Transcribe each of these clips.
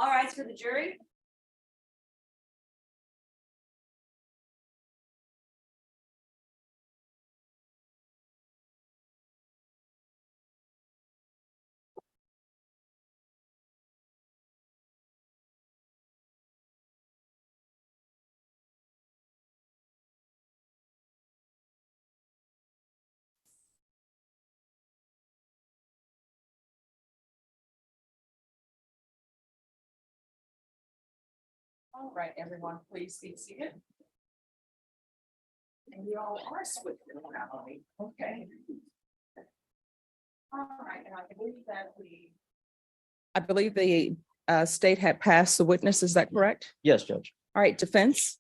All rise for the jury. All right, everyone, please be seated. And you all are swiftly rallying. Okay. All right, and I believe the state had passed the witness. Is that correct? Yes, Judge. All right, defense.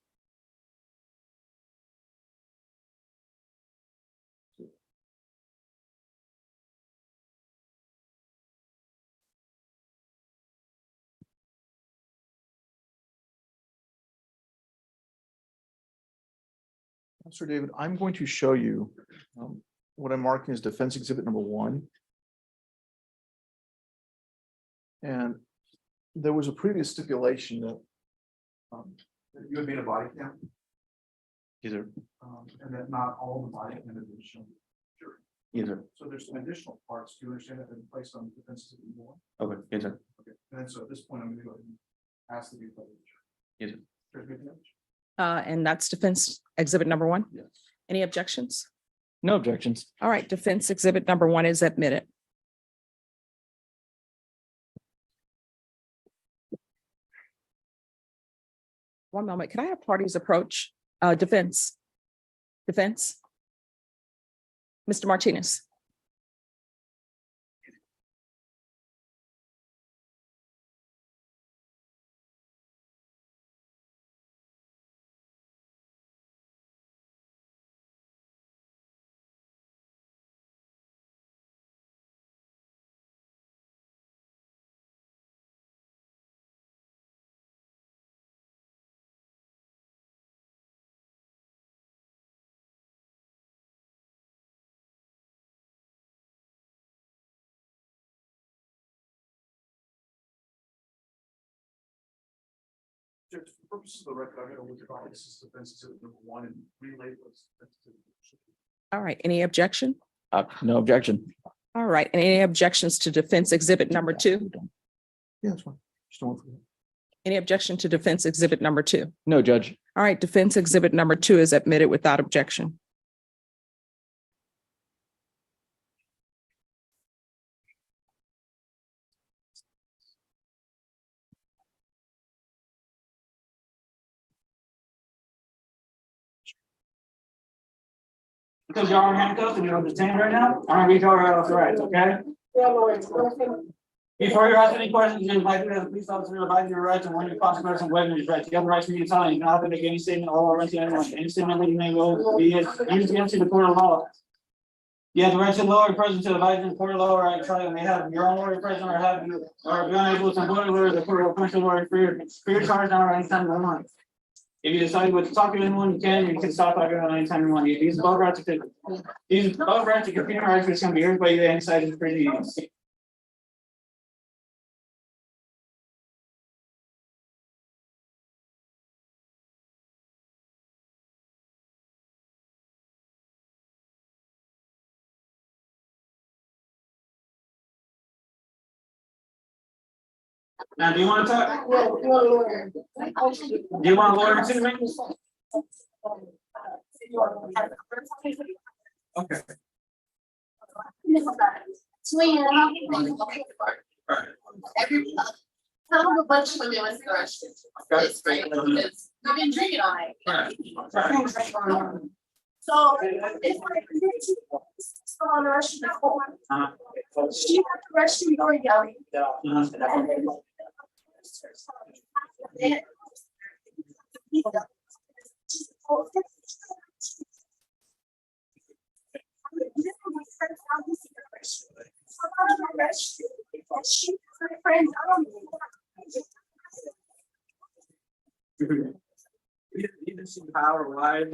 Sir David, I'm going to show you what I'm marking as defense exhibit number 1. And there was a previous stipulation that you had made a body count. Either. And that not all the body count had been shown. Sure. Either. So there's some additional parts. Do you understand that have been placed on defense exhibit number 1? Okay. Either. Okay. And so at this point, I'm going to go ahead and ask the view. Either. And that's defense exhibit number 1. Yes. Any objections? No objections. All right, defense exhibit number 1 is admitted. One moment, can I have parties approach? Defense. Defense. Mr. Martinez. Judge, for purposes of the record, I'm going to withdraw this as defense exhibit number 1 and relabel it. All right, any objection? No objection. All right, and any objections to defense exhibit number 2? Yeah, that's fine. Just don't forget. Any objection to defense exhibit number 2? No, Judge. All right, defense exhibit number 2 is admitted without objection. Because y'all are handcuffed and you're detained right now, I'm gonna read your rights, okay? Before you ask any questions, you invite the police officer to advise your rights and when you consequences and waive your rights. You have the right to be silent. You do not have to make any statement or rent to anyone. Any statement that you may will be used against you in the court of law. You have the right to lower presence to advise in the court of law, right? Try and may have your own lawyer present or have you or be unable to employ a lawyer, the court will appoint a lawyer for your charge now or anytime you want. If you decide what to talk to anyone, you can stop talking to anyone anytime you want. These above rights to computer rights, which can be heard by you inside the proceedings. Now, do you want to talk? Do you want a lawyer too, man? Okay. Tell them a bunch of women was the restroom. It's great because I've been drinking all night. So it's like still on the restroom. She had the restroom door yelling. And then You didn't see power, why? This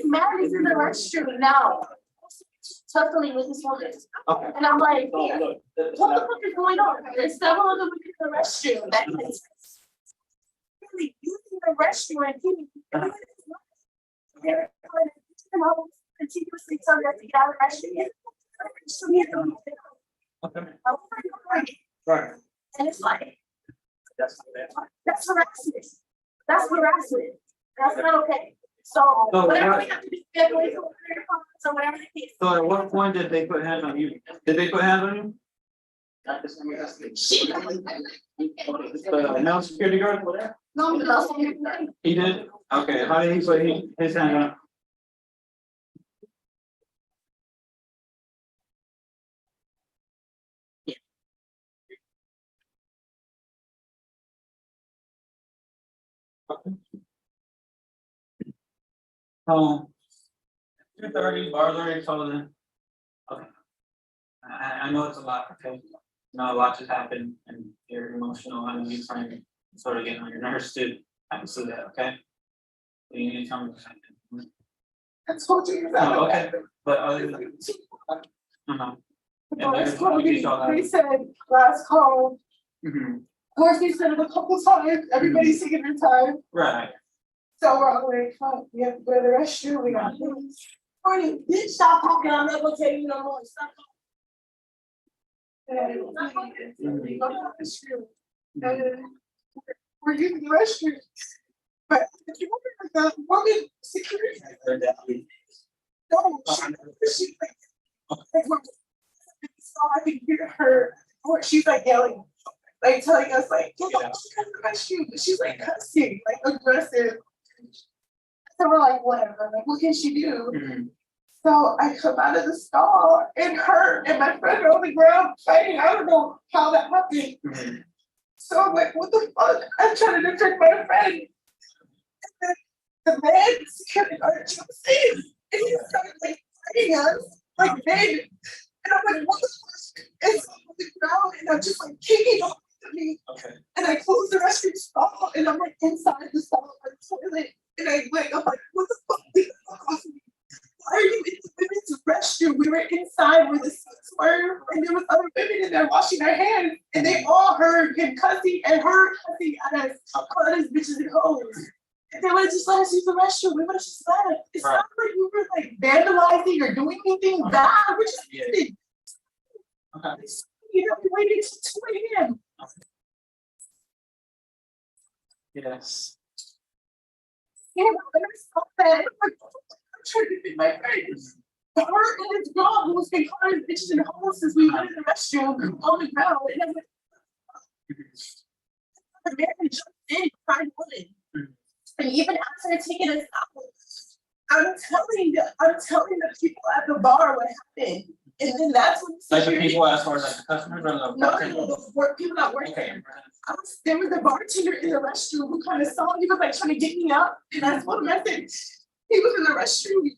man is in the restroom now. tussling with this woman. Okay. And I'm like, So, what look, the fuck is going on? There's several of them in the restroom that is really using the restroom and keeping. They're trying to continuously tell them to get out of the restroom. Okay. And Right. it's like, That's that's harassment. That's harassment. That's not okay. So So, whatever yeah. we have to do, get away from their comments or whatever the case. So at what point did they put hands on you? Did they put hands on you? She. The male security guard? No. He did? Okay, how did he put his hand on? Oh. 2:30, bars already closing. Okay. I know it's a lot, okay? No, a lot just happened and you're emotional, I know you're trying to sort of get on your nerves too. I can see that, okay? You need to tell me something. I told you. Oh, okay, but other than. Uh-huh. Last call, he said, last call, Mhm. of course, he said it a couple times, everybody's taking their time, Right, so we're all like, fuck, we have to go to the restroom, we got things. Morning, bitch, stop talking, I'm not gonna tell you no more, stop talking. And we go to the restroom, and we're using the restroom. But if you remember the woman security, no, she like, so I can hear her, or she's like yelling, like telling us like, get the fuck out of the restroom. She's like cussing, like aggressive. So we're like, whatever, like what can she do? Mhm. So I come out of the stall and her and my friend are on the ground fighting. I don't know how that happened. Mhm. So I'm like, what the fuck? I'm trying to defend my friend. And then the man security guard jumps in and he started like fighting us, like big. And I'm like, what the fuck? And so I'm on the ground and I'm just like kicking off of me. Okay. And I close the restroom stall and I'm like inside the stall on the toilet. And I wake up like, what the fuck? Get the fuck off of me. Why are you in the women's restroom? We were inside where the seats were, and there was other women in there washing their hands, and they all heard him cussing and her cussing at us, calling us bitches and hoes. If they would have just let us use the restroom, we would have just left. It's Right. not like we were like vandalizing or doing anything bad. We're just Yeah. kidding. Okay. You know, we waited till 2 a.m. Yes. Yeah, but it's so bad. I'm trying to defend my friends. But her and this girl who's been calling us bitches and hoes since we went in the restroom on the ground, and then the man jumped in, cried woman. And even after taking us out, I'm telling the people at the bar what happened. And then that's when Like the security- people as far as like the customers or the. No, the people that work Okay. there. There was a bartender in the restroom who kind of saw, he was like trying to get me up, and I told him, I said, he was in the restroom,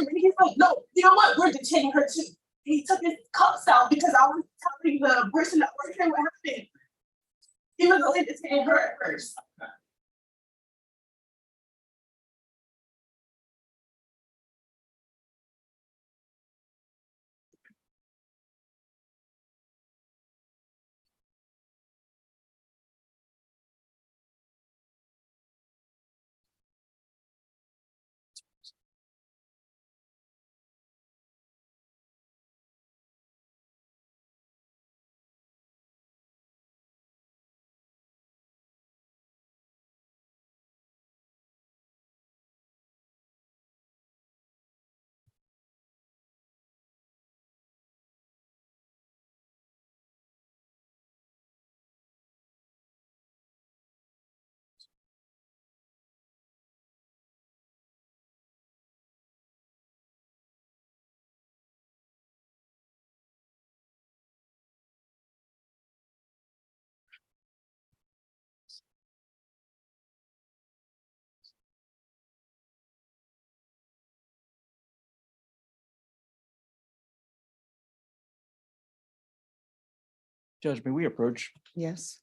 and he's like, no, you know what, we're detaining her too. And he took his cups out because I was telling the person that worked there what happened. He was only detaining her at first. Judge, may we approach? Yes.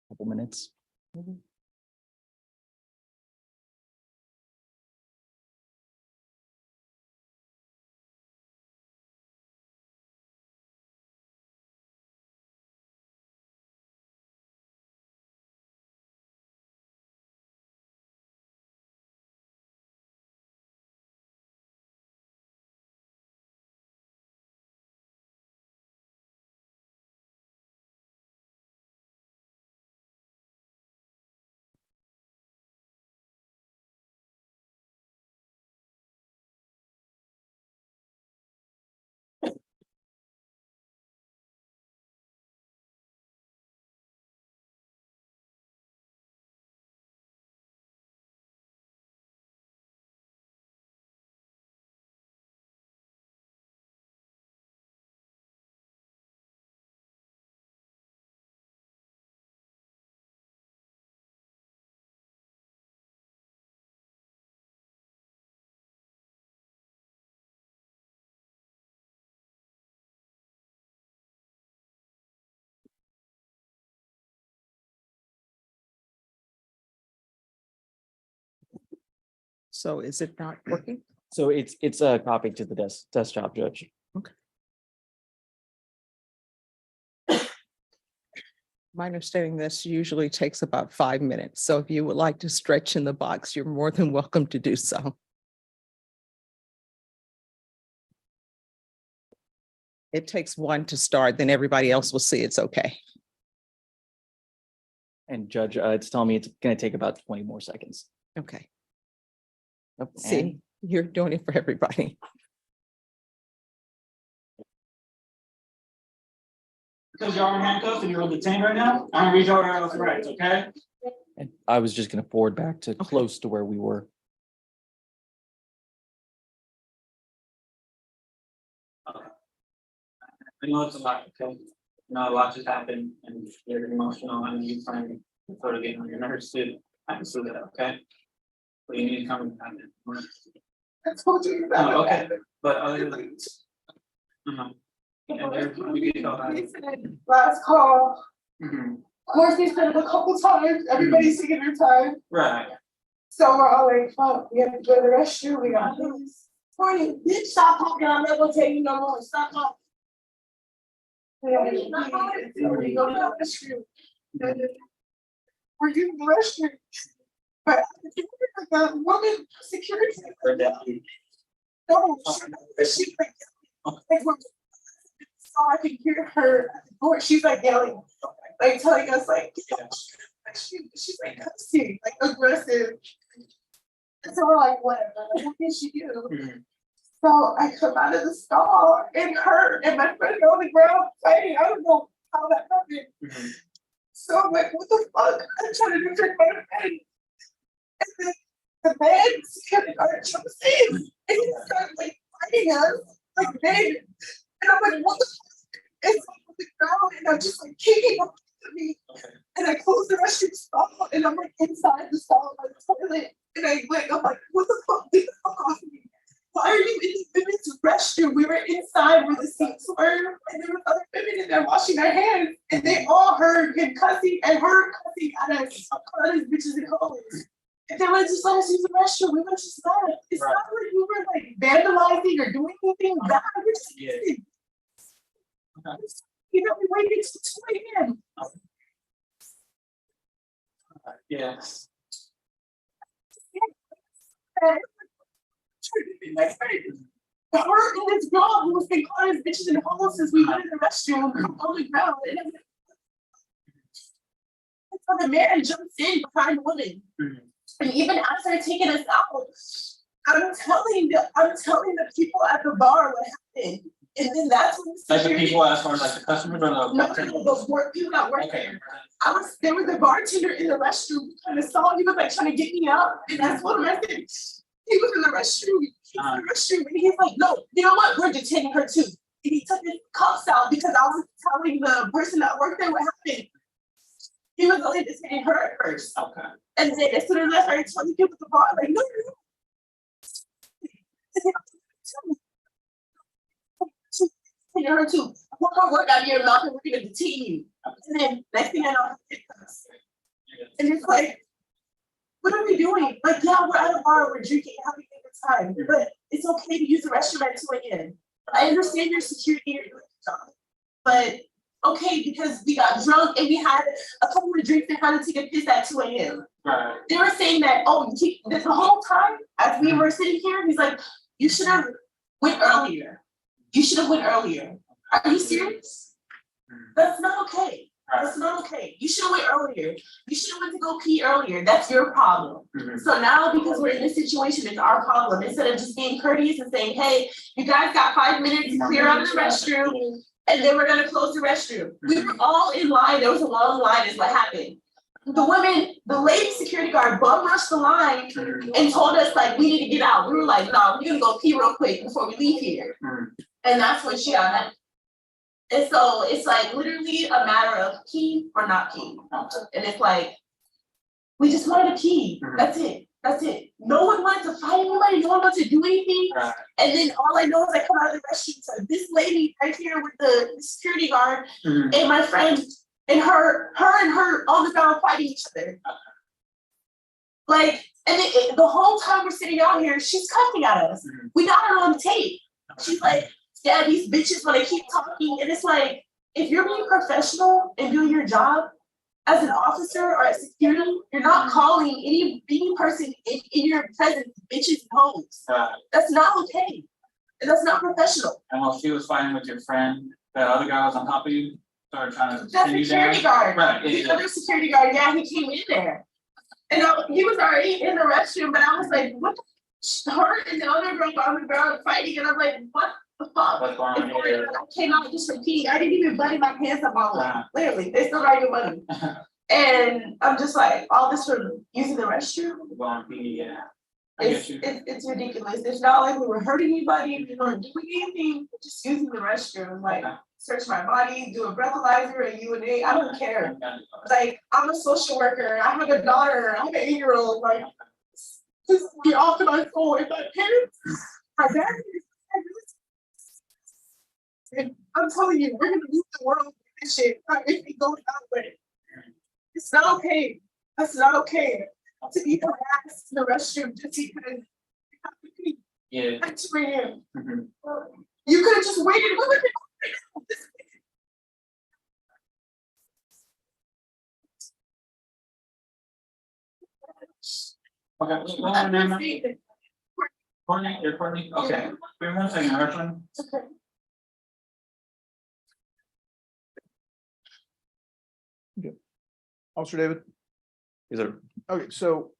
Couple minutes. So is it not working? So it's a copy to the desktop, Judge. My understanding this usually takes about 5 minutes. So if you would like to stretch in the box, you're more than welcome to do so. It takes one to start, then everybody else will see it's okay. And Judge, it's telling me it's gonna take about 20 more seconds. Okay. Yep, and- See, you're doing it for everybody. Because you're in handcuffs and you're detained right now, I'm gonna read your rights, okay? And I was just gonna forward back to close to where we were. I know it's a lot, okay? You know, a lot just happened and you're emotional and you trying to sort of get on your nerves too. I can see that, okay? But you need to come and have it. I told you that. Oh, okay, but other than. And there's, we get all They that. said, last call, Mhm. of course, they said it a couple times, everybody's taking their time. Right. So we're all like, fuck, we have to go to the restroom, we got this. Morning, bitch, stop talking, I'm not gonna tell you no more, stop talking. We have to leave, so we go to the restroom. And we're using the restroom. But the woman, security, Heard that. no, she's like, so I can hear her, or she's like yelling, like telling us like, she's like cussing, like aggressive. And so we're like, whatever, like, what can she do? Mhm. So I come out of the stall and her and my friend are on the ground fighting. I don't know how that happened. Mhm. So I'm like, what the fuck? I'm trying to drink my bed. And then the man jumps in and he starts like fighting us, like big. And I'm like, what the fuck? And so I'm on the ground and I'm just like kicking up to me. Okay. And I close the restroom stall and I'm like inside the stall by the toilet. And I went, I'm like, what the fuck? Get the fuck off me. Why are you in the women's restroom? We were inside where the seats were, and there were other women in there washing their hands, and they all heard him cussing and her cussing at us, calling us bitches and hoes. And they were just let us use the restroom. We were just left. It's Right. not like we were like vandalizing or doing anything bad. We're just Yeah. kidding. Okay. You know, we waited till 2 a.m. Yes. And my friend, her and this girl who was been calling us bitches and hoes since we went in the restroom on the ground. And so the man jumps in behind the woman. Mhm. And even as they're taking us out, I'm telling the people at the bar what happened. And then that's when Like the people as far as like the customers or the. no, the work people that work Okay. there. There was a bartender in the restroom, kind of saw, he was like trying to get me up, and that's what I said. He was in the restroom, and he's like, no, you know what, we're detaining her too. And he took his cuffs out because I was telling the person that worked there what happened. He was only detaining her at first. Okay. And then as soon as I started telling people at the bar, like, no, no, no. Her too. one more word out of your mouth and we're gonna detain you. And then next thing I know, and it's like, what are we doing? Like, yeah, we're at a bar, we're drinking, having a good time, but it's okay to use the restroom at 2 a.m. I understand your security, you're doing your job, but okay, because we got drunk and we had a couple of drinks and had to take a piss at 2 a.m. Right. They were saying that, oh, this whole time as we were sitting here, he's like, you should have went earlier. You should have went earlier. Are you serious? That's not okay. That's not okay. You should have went earlier. You should have went to go pee earlier. That's your problem. So now because we're in this situation, it's our problem. Instead of just being courteous and saying, hey, you guys got 5 minutes to clear out the restroom, and then we're gonna close the restroom. We were all in line. There was a long line is what happened. The women, the lady security guard bum rushed the line and told us like, we need to get out. We were like, no, we're gonna go pee real quick before we leave here. And that's when she got mad. And so it's like literally a matter of pee or not pee. And it's like, we just wanted to pee. That's it. That's it. No one wanted to fight anybody. No one wanted to do anything. And then all I know is I come out of the restroom. So this lady right here with the security guard and my friend and her on the ground fighting each other. Like, and the whole time we're sitting out here, she's cussing at us. We got her on tape. She's like, yeah, these bitches want to keep talking. And it's like, if you're being professional and doing your job as an officer or as security, you're not calling any person in your presence bitches and hoes. That's not okay. And that's not professional. And while she was fighting with your friend, the other guy was on top of you, started trying to The pin you security down. guard, Right. the other security guard, yeah, he came in there. And he was already in the restroom, but I was like, what the her and the other girl on the ground fighting, and I'm like, what the fuck? What's going on here? I came out just for pee. I didn't even buddy my pants up all leg. Literally, they still not even buddy. And I'm just like, all this for using the restroom? Going pee, yeah. I get you. It's ridiculous. It's not like we were hurting anybody, we weren't doing anything, we're just using the restroom, like search my body, do a breathalyzer, a UNA, I don't care. Like, I'm a social worker, I have a daughter, I have an 8-year-old, like, just be off to my soul. If my parents are there, and I'm telling you, we're gonna move the world with this shit if we go that way. It's not okay. That's not okay. To be harassed in the restroom just because you have to pee Yeah. at 2 a.m. You could have just waited. What would Okay, what's your name? Courtney, you're Courtney? Okay. Give me 1 second, Restroom. Okay. Officer David? Is it? Okay, so,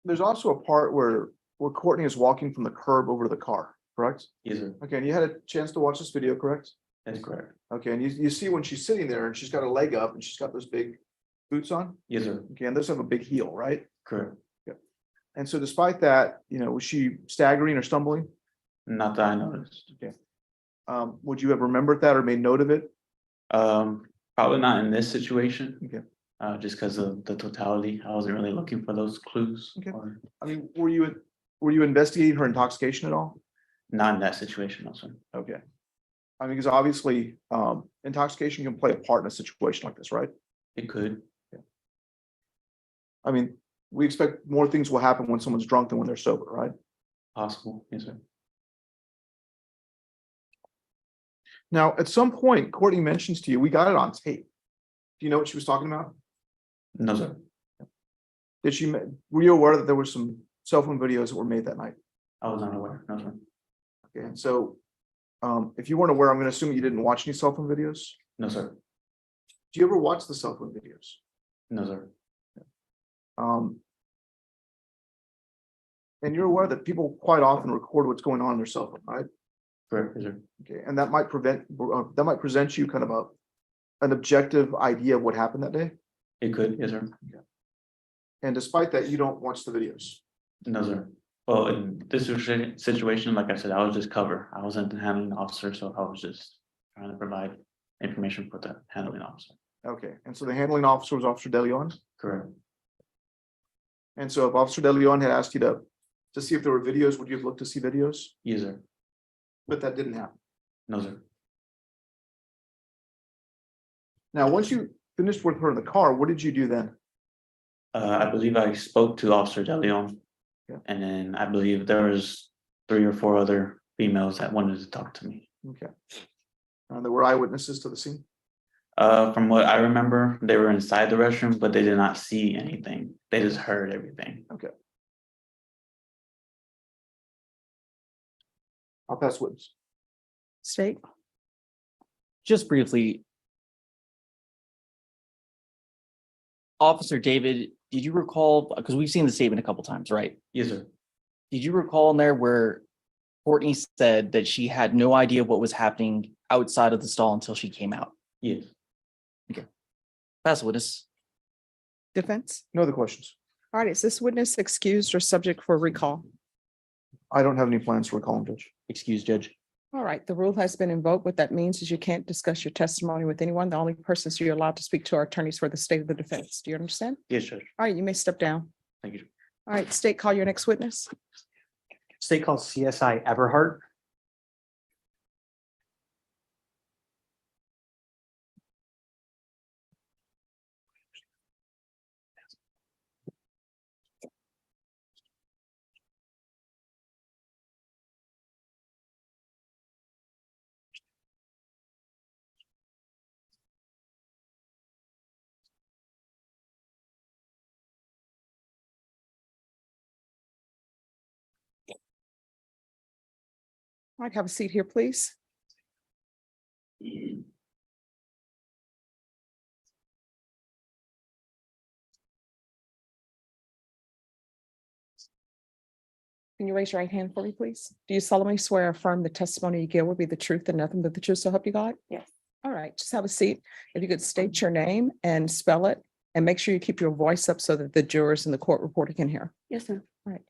there's also a part where Courtney is walking from the curb over to the car, correct? Yes, sir. Okay, and you had a chance to watch this video, correct? That's correct. Okay, and you see when she's sitting there and she's got a leg up and she's got those big boots on? Yes, sir. Okay, and those have a big heel, right? Correct. And so despite that, was she staggering or stumbling? Not that I noticed. Okay. Would you have remembered that or made note of it? Probably not in this situation. Okay. Just because of the totality. I wasn't really looking for those clues. Okay. Or I mean, were you investigating her intoxication at all? not in that situation also. Okay. I mean, because obviously, intoxication can play a part in a situation like this, right? It could. I mean, we expect more things will happen when someone's drunk than when they're sober, right? Possible. Yes, sir. Now, at some point, Courtney mentions to you, we got it on tape. Do you know what she was talking about? No, sir. Were you aware that there were some cell phone videos that were made that night? I was not aware. No, sir. Okay, and so, if you weren't aware, I'm going to assume you didn't watch any cell phone videos. No, sir. Do you ever watch the cell phone videos? No, sir. And you're aware that people quite often record what's going on in their cell phone, right? Correct. Yes, sir. Okay, and that might present you kind of an objective idea of what happened that day. It could. Yes, sir. And despite that, you don't watch the videos. No, sir. Well, in this situation, like I said, I was just cover. I wasn't the handling officer, so I was just trying to provide information for the handling officer. Okay, and so the handling officer was Officer DeLeon. Correct. And so if Officer DeLeon had asked you to see if there were videos, would you have looked to see videos? Yes, sir. But that didn't happen. No, sir. Now, once you finished with her in the car, what did you do then? I believe I spoke to Officer DeLeon. Yeah. And then I believe there was 3 or 4 other females that wanted to talk to me. Okay. There were eyewitnesses to the scene? From what I remember, they were inside the restroom, but they did not see anything. They just heard everything. Okay. I'll pass witness. State, Just briefly. Officer David, did you recall, because we've seen the statement a couple times, right? Yes, sir. Did you recall in there where Courtney said that she had no idea what was happening outside of the stall until she came out? Yes. Pass witness. defense. No other questions? All right, is this witness excused or subject for recall? I don't have any plans to recall him, Judge. Excuse, Judge. All right, the rule has been invoked. What that means is you can't discuss your testimony with anyone. The only persons you're allowed to speak to are attorneys for the state of the defense. Do you understand? Yes, Judge. All right, you may step down. Thank you. All right, state, call your next witness. State called CSI Everhart. All right, have a seat here, please. Can you raise your right hand for me, please? Do you solemnly swear or affirm the testimony you give will be the truth and nothing but the truth, so help you God? Yes. All right, just have a seat. If you could state your name and spell it, and make sure you keep your voice up so that the jurors and the court reporter can hear. Yes, ma'am. Right.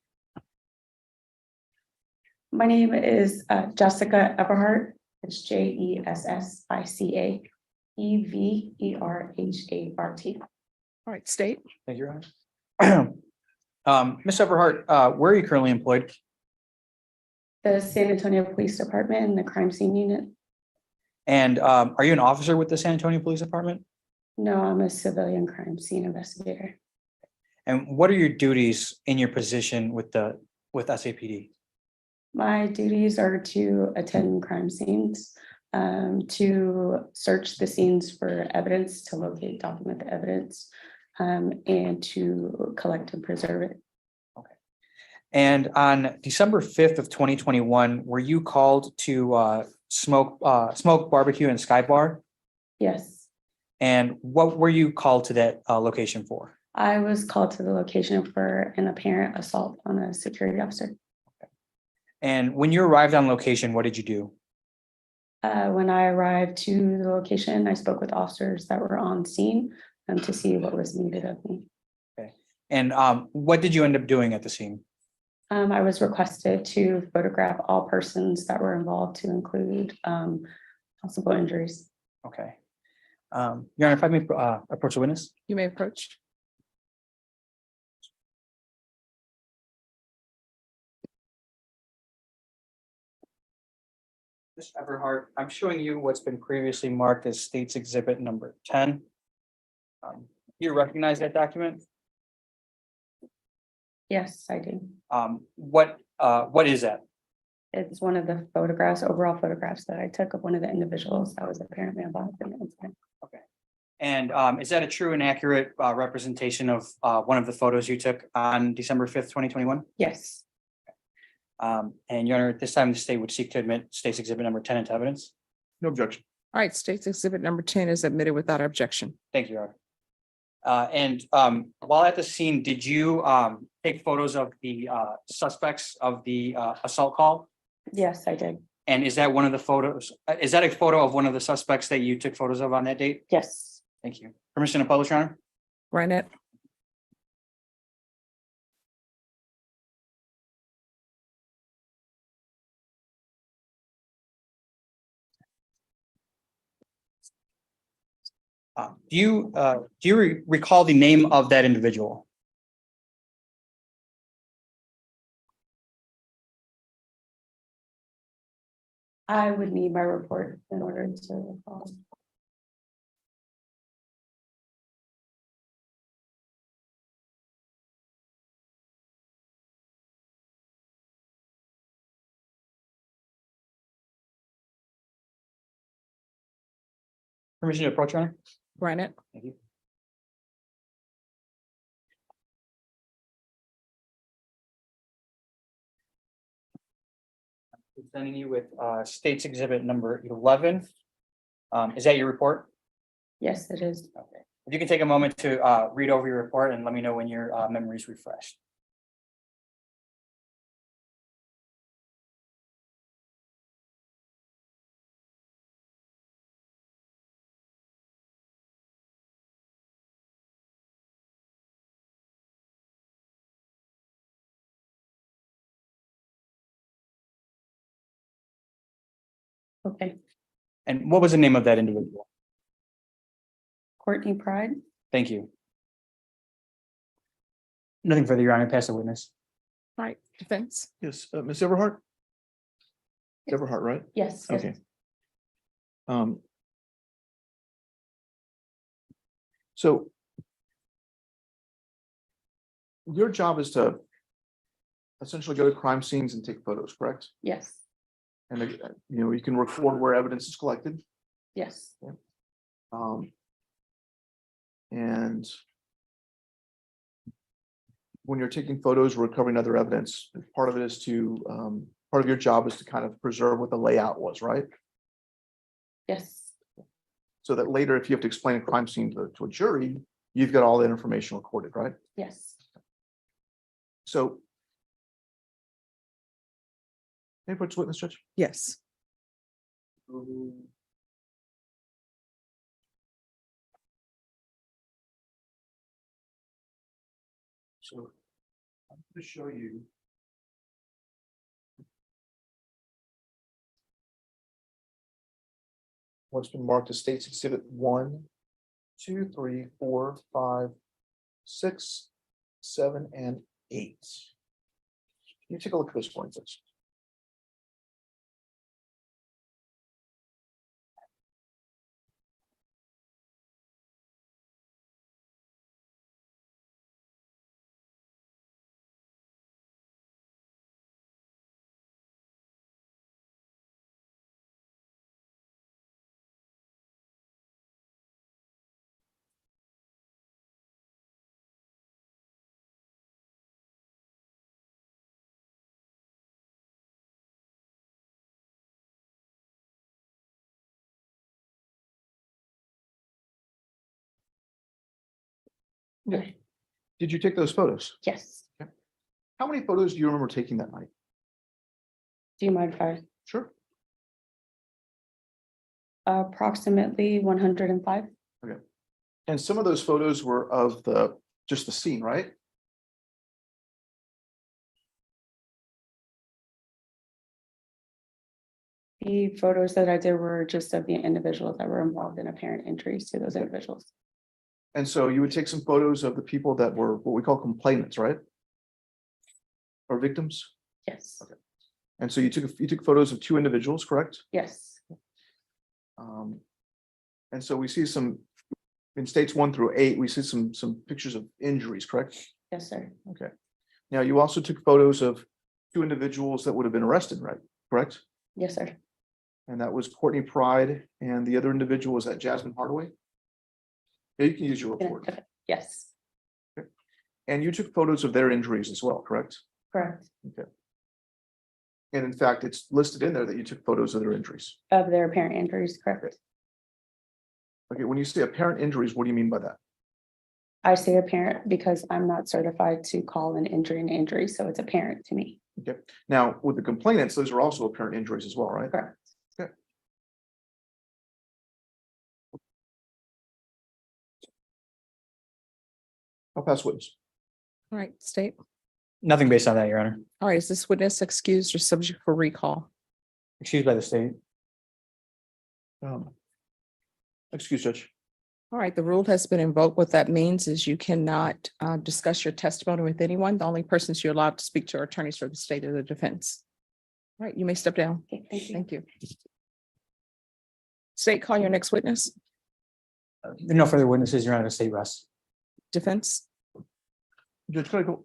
My name is Jessica Everhart. It's JESSICA All right, state. Thank you, Your Honor. Ms. Everhart, where are you currently employed? The San Antonio Police Department and the crime scene unit. And are you an officer with the San Antonio Police Department? No, I'm a civilian crime scene investigator. And what are your duties in your position with SAPD? My duties are to attend crime scenes, to search the scenes for evidence, to locate, document the evidence, and to collect and preserve it. And on December 5th of 2021, were you called to smoke barbecue and Sky Bar? Yes, And what were you called to that location for? I was called to the location for an apparent assault on a security officer. And when you arrived on location, what did you do? When I arrived to the location, I spoke with officers that were on scene to see what was needed of me. And what did you end up doing at the scene? I was requested to photograph all persons that were involved to include possible injuries. Okay. Your Honor, if I may approach the witness. You may approach. Ms. Everhart, I'm showing you what's been previously marked as State's Exhibit number 10. You recognize that document? Yes, I do. What is that? It's one of the photographs, overall photographs that I took of one of the individuals that was apparently involved in the incident. And is that a true and accurate representation of one of the photos you took on December 5th, 2021? Yes, And Your Honor, at this time, the state would seek to admit State's Exhibit number 10 into evidence. No objection. All right, state's exhibit number 10 is admitted without objection. Thank you, Your Honor. And while at the scene, did you take photos of the suspects of the assault call? yes, I did. And is that one of the photos? Is that a photo of one of the suspects that you took photos of on that date? Yes. Thank you. Permission to publish, Your Honor? Run it. Do you recall the name of that individual? I would need my report in order to recall. Permission to approach, Your Honor? Granted, Thank you. Presenting you with State's Exhibit number 11. Is that your report? Yes, it is. Okay. If you can take a moment to read over your report and let me know when your memory is refreshed. Okay, And what was the name of that individual? Courtney Pride. Thank you. Nothing further, Your Honor. Pass the witness. all right, defense. Yes, Ms. Everhart? Everhart, right? Yes. yes. Okay. So your job is to essentially go to crime scenes and take photos, correct? Yes, And you can record where evidence is collected. yes, And when you're taking photos, recovering other evidence, part of it is to part of your job is to kind of preserve what the layout was, right? yes, So that later, if you have to explain a crime scene to a jury, you've got all that information recorded, right? yes. So. Any approach witness, Judge? Yes, So I'm going to show you. What's been marked as State's Exhibit 1, 2, 3, 4, 5, 6, 7, and 8. Can you take a look at this point, please? Yeah. Did you take those photos? Yes. How many photos do you remember taking that night? Do you mind if I? Sure. Approximately 105. And some of those photos were of just the scene, right? The photos that I did were just of the individuals that were involved in apparent injuries to those individuals. And so you would take some photos of the people that were what we call complainants, right? Or victims. Yes, And so you took photos of 2 individuals, correct? yes, And so we see some in states 1 through 8, we see some pictures of injuries, correct? yes, sir. Okay. Now you also took photos of 2 individuals that would have been arrested, right? Correct? Yes, sir. And that was Courtney Pride, and the other individual was that Jasmine Hardaway. Yeah, you can use your report. Okay, yes, And you took photos of their injuries as well, correct? correct. And in fact, it's listed in there that you took photos of their injuries. Of their apparent injuries, correct. Okay, when you say apparent injuries, what do you mean by that? I say apparent because I'm not certified to call an injury an injury, so it's apparent to me. Okay, now with the complainants, those are also apparent injuries as well, right? Correct. I'll pass witness. all right, state. Nothing based on that, Your Honor. All right, is this witness excused or subject for recall? Excused by the state. Excuse Judge. All right, the rule has been invoked. What that means is you cannot discuss your testimony with anyone. The only persons you're allowed to speak to are attorneys for the state of the defense. All right, you may step down. Okay, thank you. Thank you. State, call your next witness. There are no further witnesses, Your Honor, the state rests. Defense? Judge, could I go?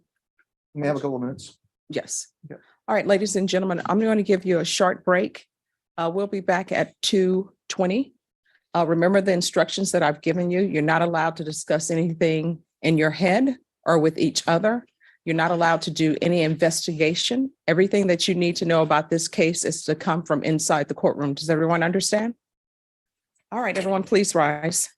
May I have a couple of minutes? Yes. Yeah. All right, ladies and gentlemen, I'm going to give you a short break. We'll be back at 2:20. Remember the instructions that I've given you. You're not allowed to discuss anything in your head or with each other. You're not allowed to do any investigation. Everything that you need to know about this case is to come from inside the courtroom. Does everyone understand? All right, everyone, please rise.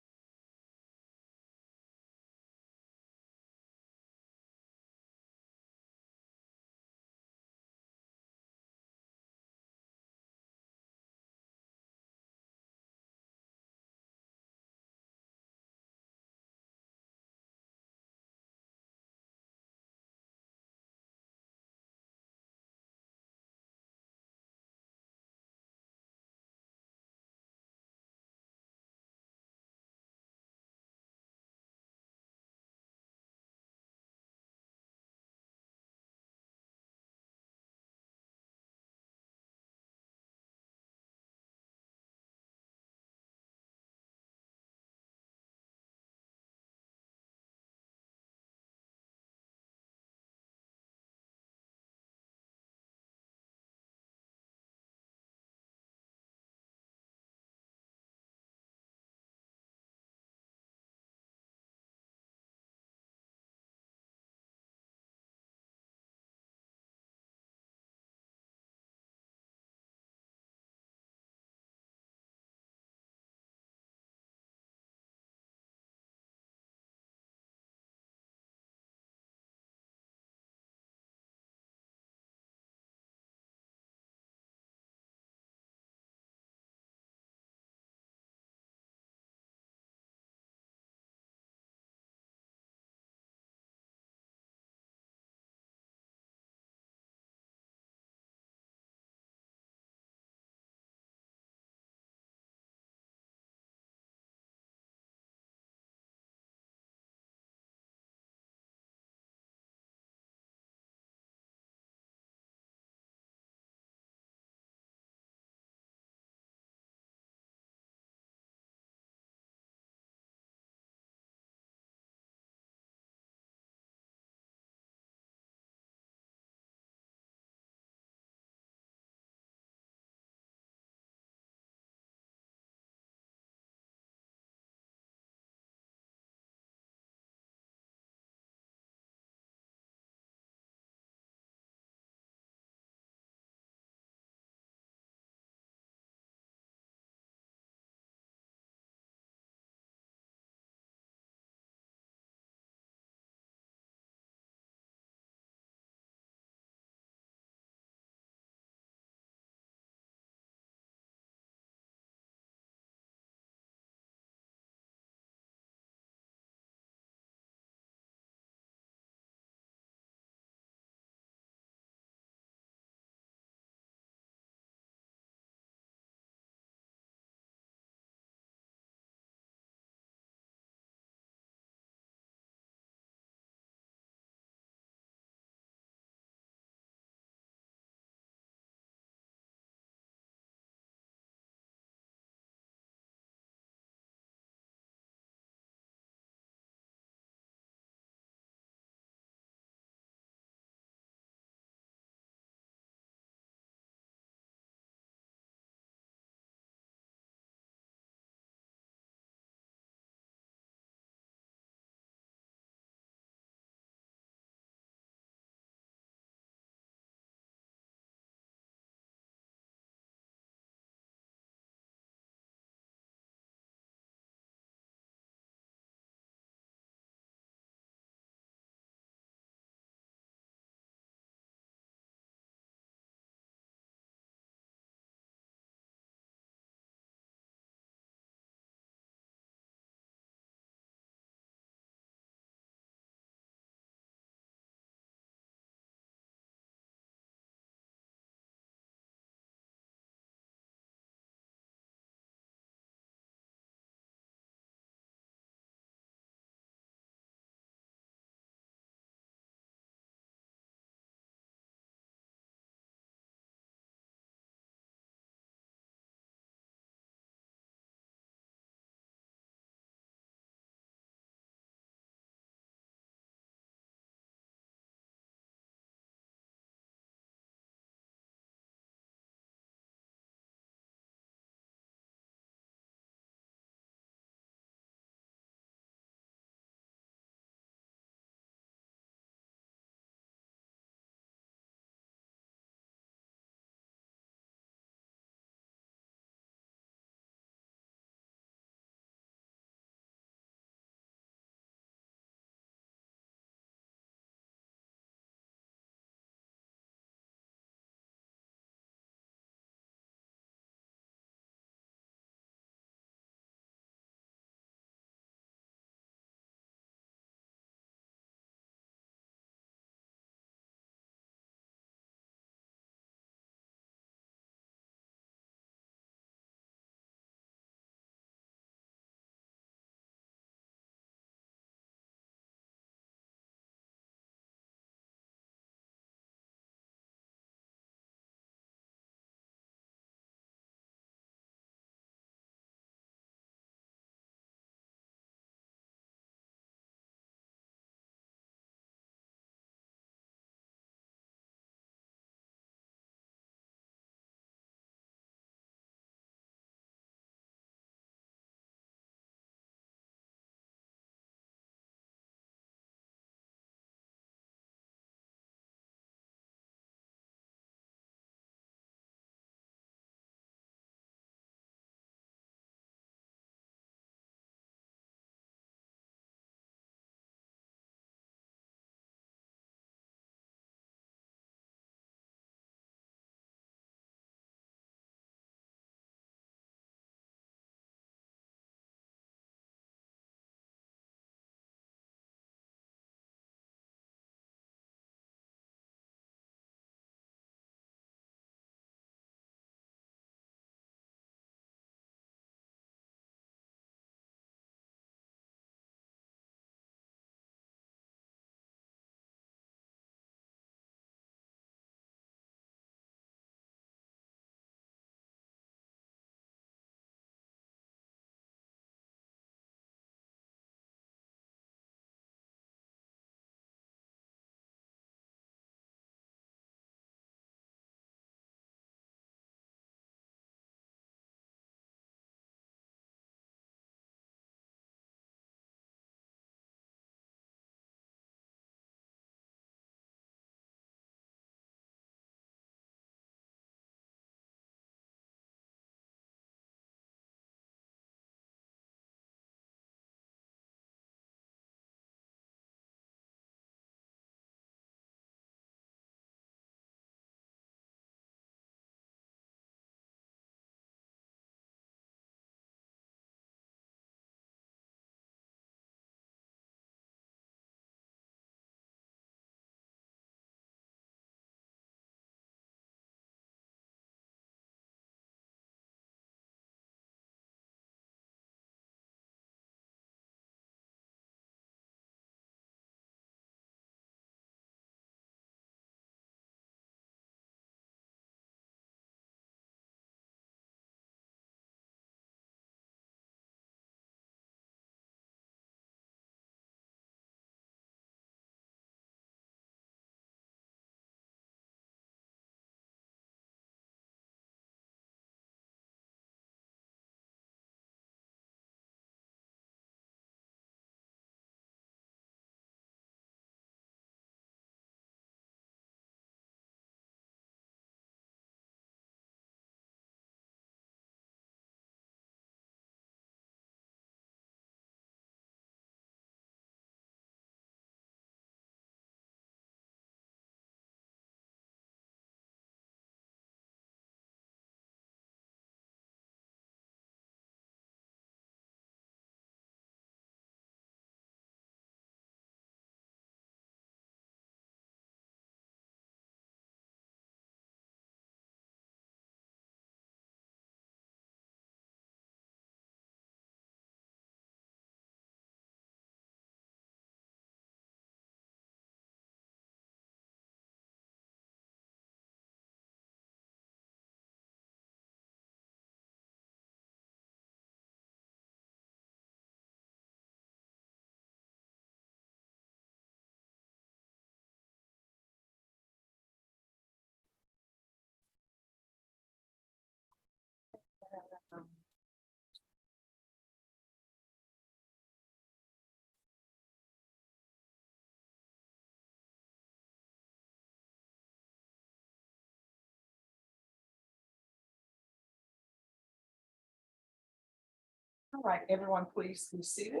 All right, everyone, please be seated.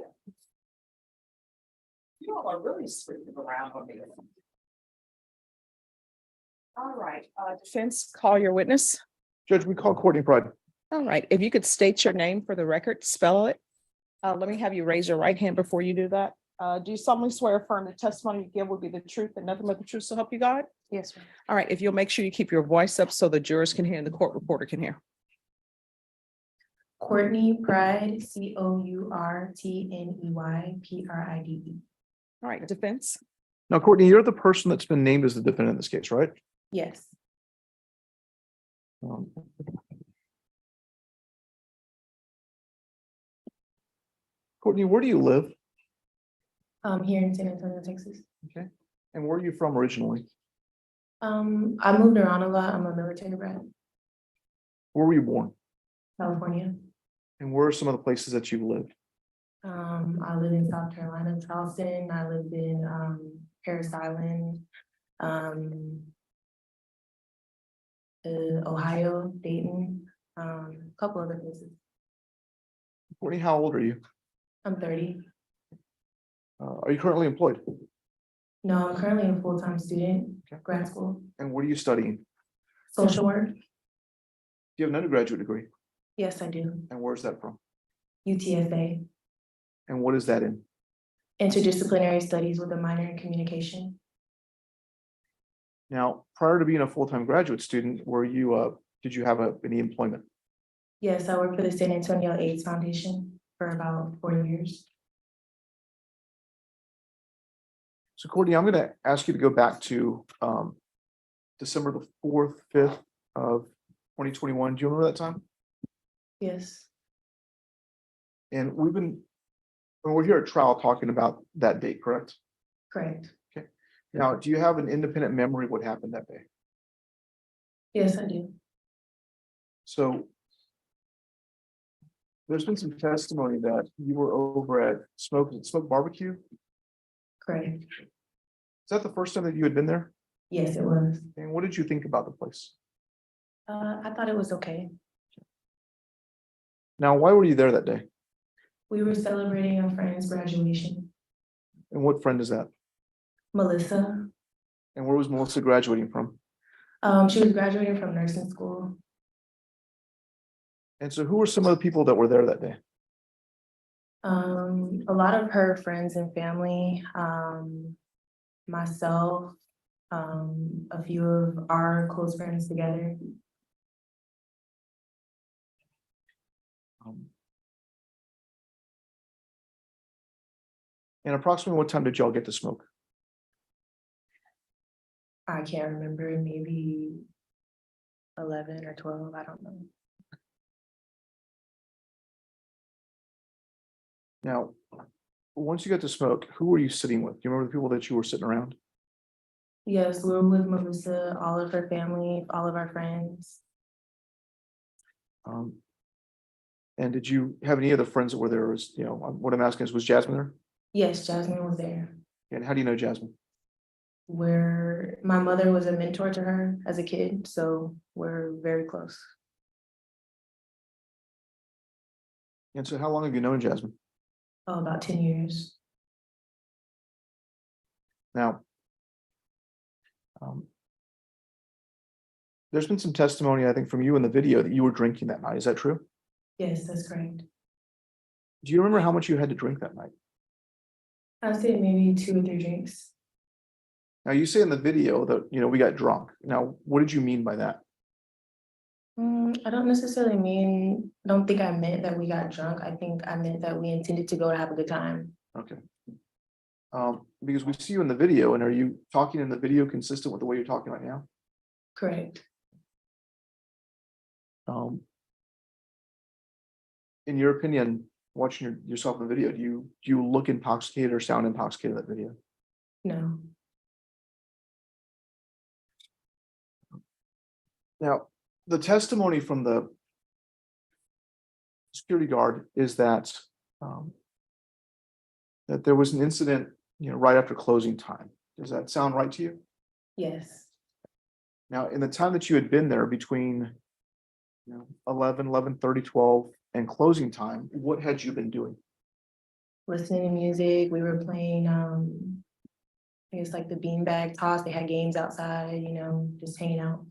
You all are really sweeping around on me. All right, defense, call your witness. Judge, we call Courtney Pride. All right, if you could state your name for the record, spell it. Let me have you raise your right hand before you do that. Do you solemnly swear or affirm the testimony you give will be the truth and nothing but the truth, so help you God? Yes, ma'am. All right, if you'll make sure you keep your voice up so the jurors can hear and the court reporter can hear. Courtney Pride, COURTNEY PRIDE. All right, defense. Now, Courtney, you're the person that's been named as the defendant in this case, right? Yes, Um, Courtney, where do you live? here in San Antonio, Texas. And where are you from originally? I moved around a lot. I'm a military brat, Where were you born? California. And where are some of the places that you've lived? I live in South Carolina, Charleston. I lived in Parris Island, Ohio, Dayton, a couple other places. Courtney, how old are you? I'm 30. Are you currently employed? No, I'm currently a full-time student, Okay. grad school, And what are you studying? social work. Do you have an undergraduate degree? Yes, I do. And where's that from? UTSA, And what is that in? interdisciplinary studies with a minor in communication. Now, prior to being a full-time graduate student, were you, did you have any employment? Yes, I worked for the San Antonio AIDS Foundation for about 4 years. So Courtney, I'm gonna ask you to go back to December the 4th, 5th of 2021. Do you remember that time? Yes, And we're here at trial talking about that date, correct? correct. Now, do you have an independent memory of what happened that day? Yes, I do. So there's been some testimony that you were over at Smoke Barbecue. Correct. Is that the first time that you had been there? Yes, it was. And what did you think about the place? I thought it was okay. Now, why were you there that day? We were celebrating a friend's graduation. And what friend is that? Melissa, And where was Melissa graduating from? she was graduating from nursing school. And so who were some of the people that were there that day? A lot of her friends and family, myself, a few of our close friends together. And approximately what time did y'all get to smoke? I can't remember, maybe 11 or 12, I don't know. Now, once you got to smoke, who were you sitting with? Do you remember the people that you were sitting around? Yes, we were with Melissa, all of her family, all of our friends. And did you have any other friends that were there? Was, what I'm asking is, was Jasmine there? Yes, Jasmine was there. And how do you know Jasmine? Where my mother was a mentor to her as a kid, so we're very close. And so how long have you known Jasmine? Oh, about 10 years. Now, there's been some testimony, I think, from you in the video that you were drinking that night. Is that true? Yes, that's correct. Do you remember how much you had to drink that night? I'd say maybe 2 or 3 drinks. Now, you say in the video that, we got drunk. Now, what did you mean by that? I don't necessarily mean, I don't think I meant that we got drunk. I think I meant that we intended to go have a good time. Okay. Because we see you in the video, and are you talking in the video consistent with the way you're talking right now? Correct. In your opinion, watching yourself in the video, do you look intoxicated or sound intoxicated in that video? No. Now, the testimony from the security guard is that that there was an incident, right after closing time. Does that sound right to you? Yes. Now, in the time that you had been there between 11, 11:30, 12, and closing time, what had you been doing? Listening to music, we were playing, I guess like the beanbag toss, they had games outside, you know, just hanging out.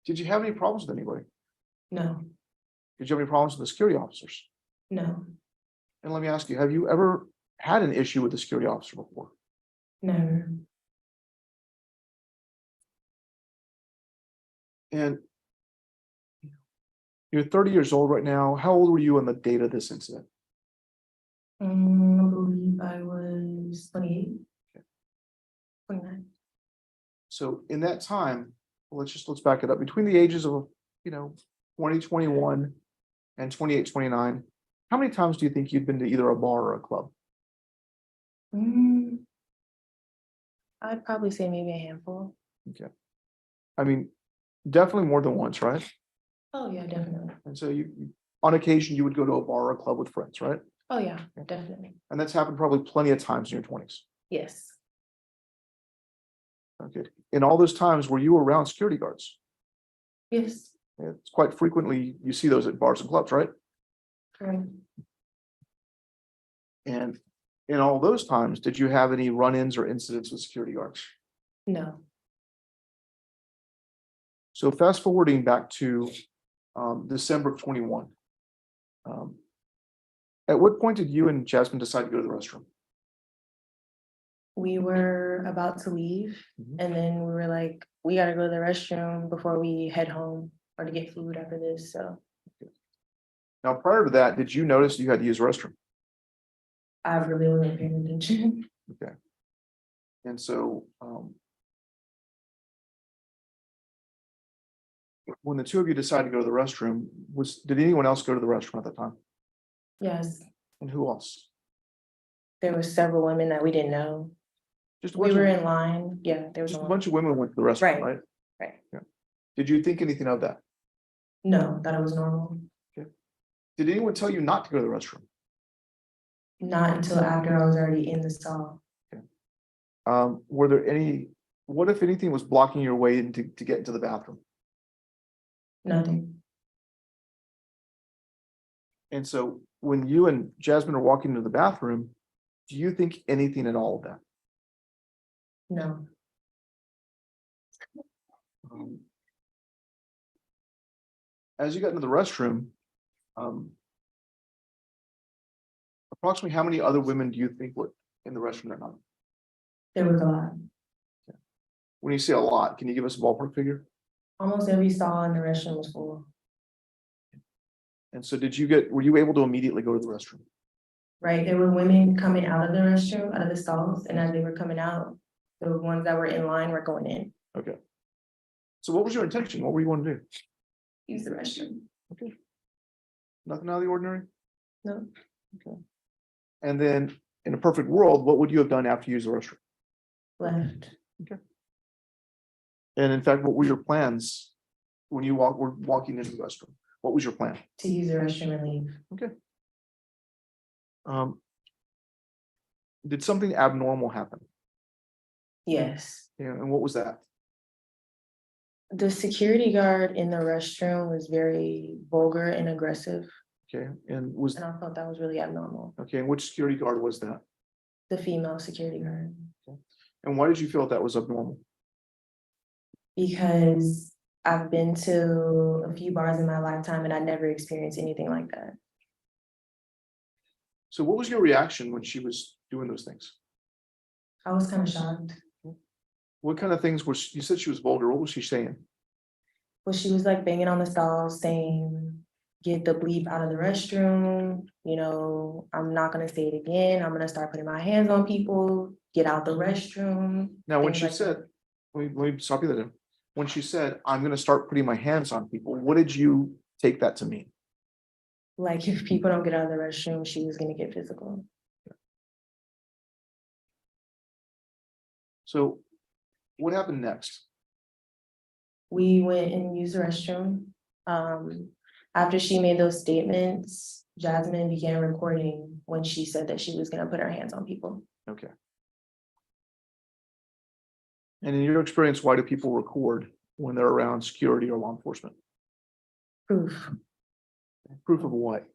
Did you have any problems with anybody? No, Did you have any problems with the security officers? no, And let me ask you, have you ever had an issue with the security officer before? never. And you're 30 years old right now. How old were you on the date of this incident? I believe I was 28. 29. So in that time, let's back it up. Between the ages of, 2021 and 28, 29, how many times do you think you'd been to either a bar or a club? I'd probably say maybe a handful. I mean, definitely more than once, right? Oh, yeah, definitely. And so on occasion, you would go to a bar or a club with friends, right? Oh, yeah, definitely. And that's happened probably plenty of times in your 20s. Yes, Okay. In all those times, were you around security guards? yes, It's quite frequently you see those at bars and clubs, right? correct. And in all those times, did you have any run-ins or incidents with security guards? No, So fast forwarding back to December of 21. At what point did you and Jasmine decide to go to the restroom? we were about to leave Mhm. and then we were like, we gotta go to the restroom before we head home or to get food after this, so Now, prior to that, did you notice you had to use the restroom? I really wasn't paying attention. Okay. And so when the two of you decided to go to the restroom, did anyone else go to the restroom at that time? Yes, And who else? there were several women that we didn't know. Just a We bunch were of, in line, yeah, there was just a one. bunch of women went to the restroom, Right. right? Right, Did you think anything of that? no, that was normal. Did anyone tell you not to go to the restroom? Not until after I was already in the stall. Were there what if anything was blocking your way to get into the bathroom? Nothing, And so when you and Jasmine are walking into the bathroom, do you think anything at all of that? no, As you got into the restroom, approximately how many other women do you think were in the restroom that night? there was a lot. When you say a lot, can you give us a ballpark figure? Almost every stall in the restroom was full. And so were you able to immediately go to the restroom? Right, there were women coming out of the restroom, out of the stalls, and as they were coming out, the ones that were in line were going in. Okay. So what was your intention? What were you want to do? Use the restroom. Okay. Nothing out of the ordinary? No, Okay. And then in a perfect world, what would you have done after you used the restroom? left. And in fact, what were your plans when you were walking into the restroom? What was your plan? To use the restroom and leave. Did something abnormal happen? Yes. Yeah, and what was that? The security guard in the restroom was very vulgar and aggressive, Okay, and and I thought that was really abnormal. okay, and which security guard was that? The female security guard. And why did you feel that was abnormal? Because I've been to a few bars in my lifetime and I never experienced anything like that. So what was your reaction when she was doing those things? I was kind of shocked. What kind of things you said she was vulgar, what was she saying? Well, she was like banging on the stalls saying, get the bleep out of the restroom. You know, I'm not gonna say it again. I'm gonna start putting my hands on people, get out the restroom. Now, when things she like said, that. let me stop you there. When she said, I'm gonna start putting my hands on people, what did you take that to mean? Like if people don't get out of the restroom, she was gonna get physical. So what happened next? We went and used the restroom. After she made those statements, Jasmine began recording when she said that she was gonna put her hands on people. Okay. And in your experience, why do people record when they're around security or law enforcement? Proof. Proof of what?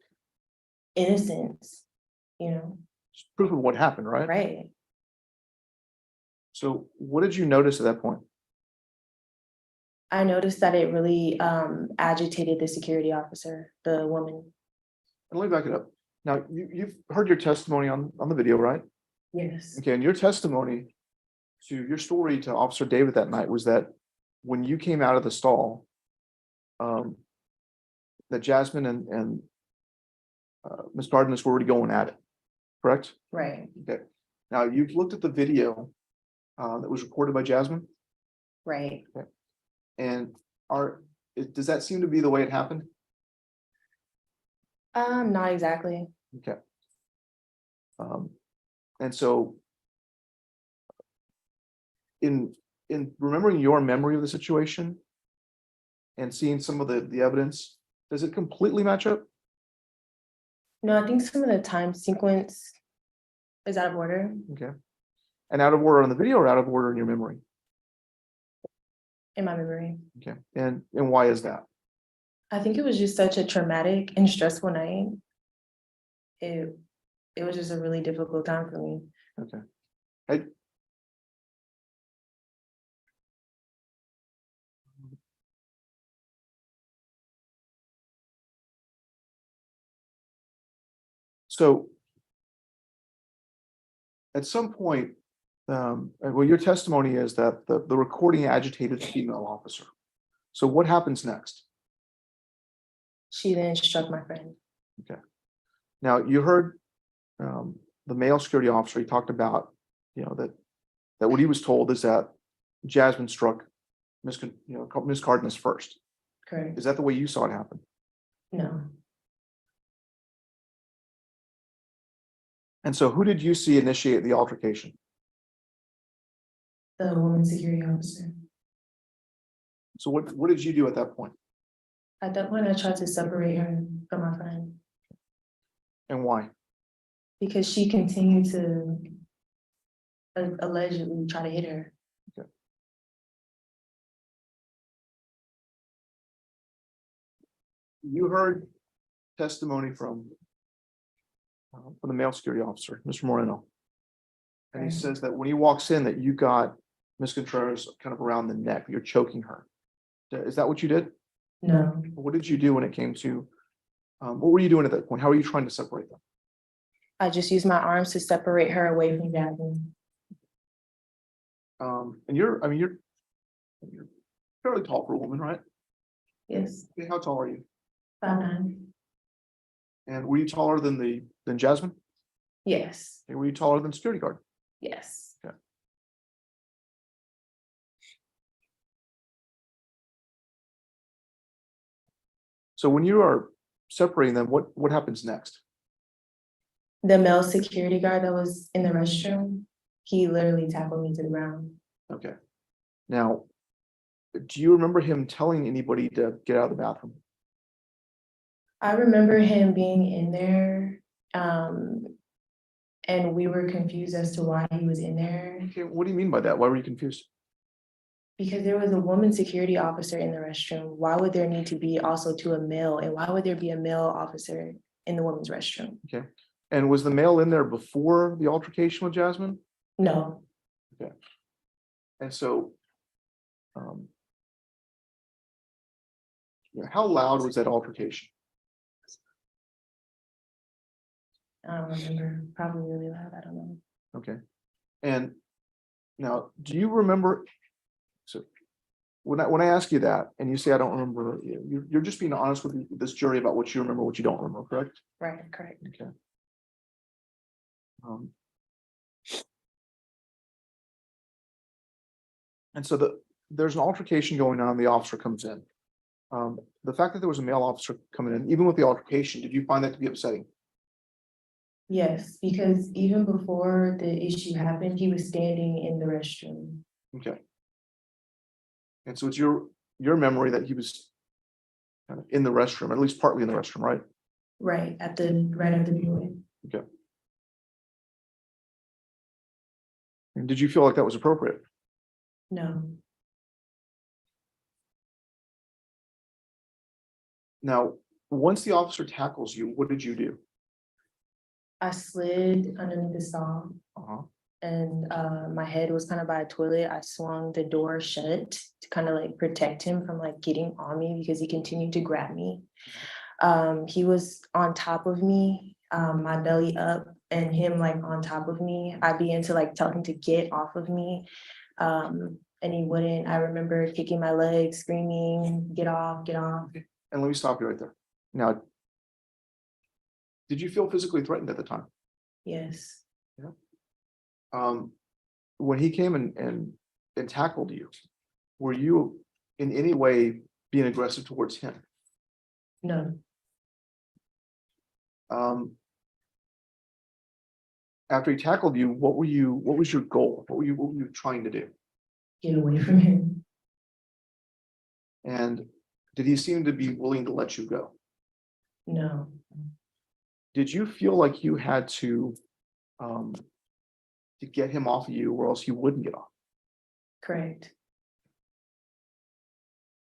innocence, you know, Proof of what happened, right? right? So what did you notice at that point? I noticed that it really agitated the security officer, the woman. And let me back it up. Now, you've heard your testimony on the video, right? Yes. Okay, and your testimony to your story to Officer David that night was that when you came out of the stall, that Jasmine and Ms. Cardenas were already going at it, correct? Right, Okay. Now, you've looked at the video that was recorded by Jasmine, right. and does that seem to be the way it happened? Not exactly. Okay. And so in remembering your memory of the situation and seeing some of the evidence, does it completely match up? No, I think some of the time sequence is out of order Okay. And out of order on the video or out of order in your memory? in my memory. Okay. And why is that? I think it was just such a traumatic and stressful night. It was just a really difficult time for me. Okay. So at some point, well, your testimony is that the recording agitated the female officer. So what happens next? She then struck my friend. Now, you heard the male security officer, he talked about, that what he was told is that Jasmine struck Ms. Cardenas first. Correct. Is that the way you saw it happen? No. And so who did you see initiate the altercation? The woman security officer. So what did you do at that point? At that point, I tried to separate her from my friend And why? because she continued to allegedly try to hit her. You heard testimony from the male security officer, Mr. Moreno. And he Right. says that when he walks in, that you got Ms. Contreras kind of around the neck, you're choking her. Is that what you did? No, What did you do when it came to, what were you doing at that point? How are you trying to separate them? I just used my arms to separate her away from Jasmine. And you're fairly tall for a woman, right? Yes, Okay, how tall are you? 5'9". And were you taller than Jasmine? Yes, Okay, were you taller than security guard? yes. So when you are separating them, what happens next? The male security guard that was in the restroom, he literally tackled me to the ground. Okay. Now, do you remember him telling anybody to get out of the bathroom? I remember him being in there, and we were confused as to why he was in there. Okay, what do you mean by that? Why were you confused? Because there was a woman security officer in the restroom. Why would there need to be also to a male? And why would there be a male officer in the women's restroom? Okay. And was the male in there before the altercation with Jasmine? No, And so, how loud was that altercation? I don't remember. Probably really loud. I don't know. Okay. And now, do you remember? So when I ask you that and you say, I don't remember, you're just being honest with this jury about what you remember, what you don't remember, correct? Right, correct. Okay. And so there's an altercation going on, the officer comes in. The fact that there was a male officer coming in, even with the altercation, did you find that to be upsetting? Yes, because even before the issue happened, he was standing in the restroom. Okay. And so it's your memory that he was kind of in the restroom, at least partly in the restroom, right? Right at the doorway. Okay. And did you feel like that was appropriate? No, Now, Once the officer tackles you, what did you do? I slid underneath the stall Uh-huh. and my head was kind of by a toilet. I swung the door shut to kind of like protect him from like getting on me because he continued to grab me. He was on top of me, my belly up, and him like on top of me. I began to like tell him to get off of me. And he wouldn't. I remember kicking my legs, screaming, get off, get off. And let me stop you right there. Now, did you feel physically threatened at the time? Yes, When he came and tackled you, were you in any way being aggressive towards him? no, After he tackled you, what was your goal? What were you trying to do? get away from him. And did he seem to be willing to let you go? No, Did you feel like you had to get him off of you or else he wouldn't get off? correct.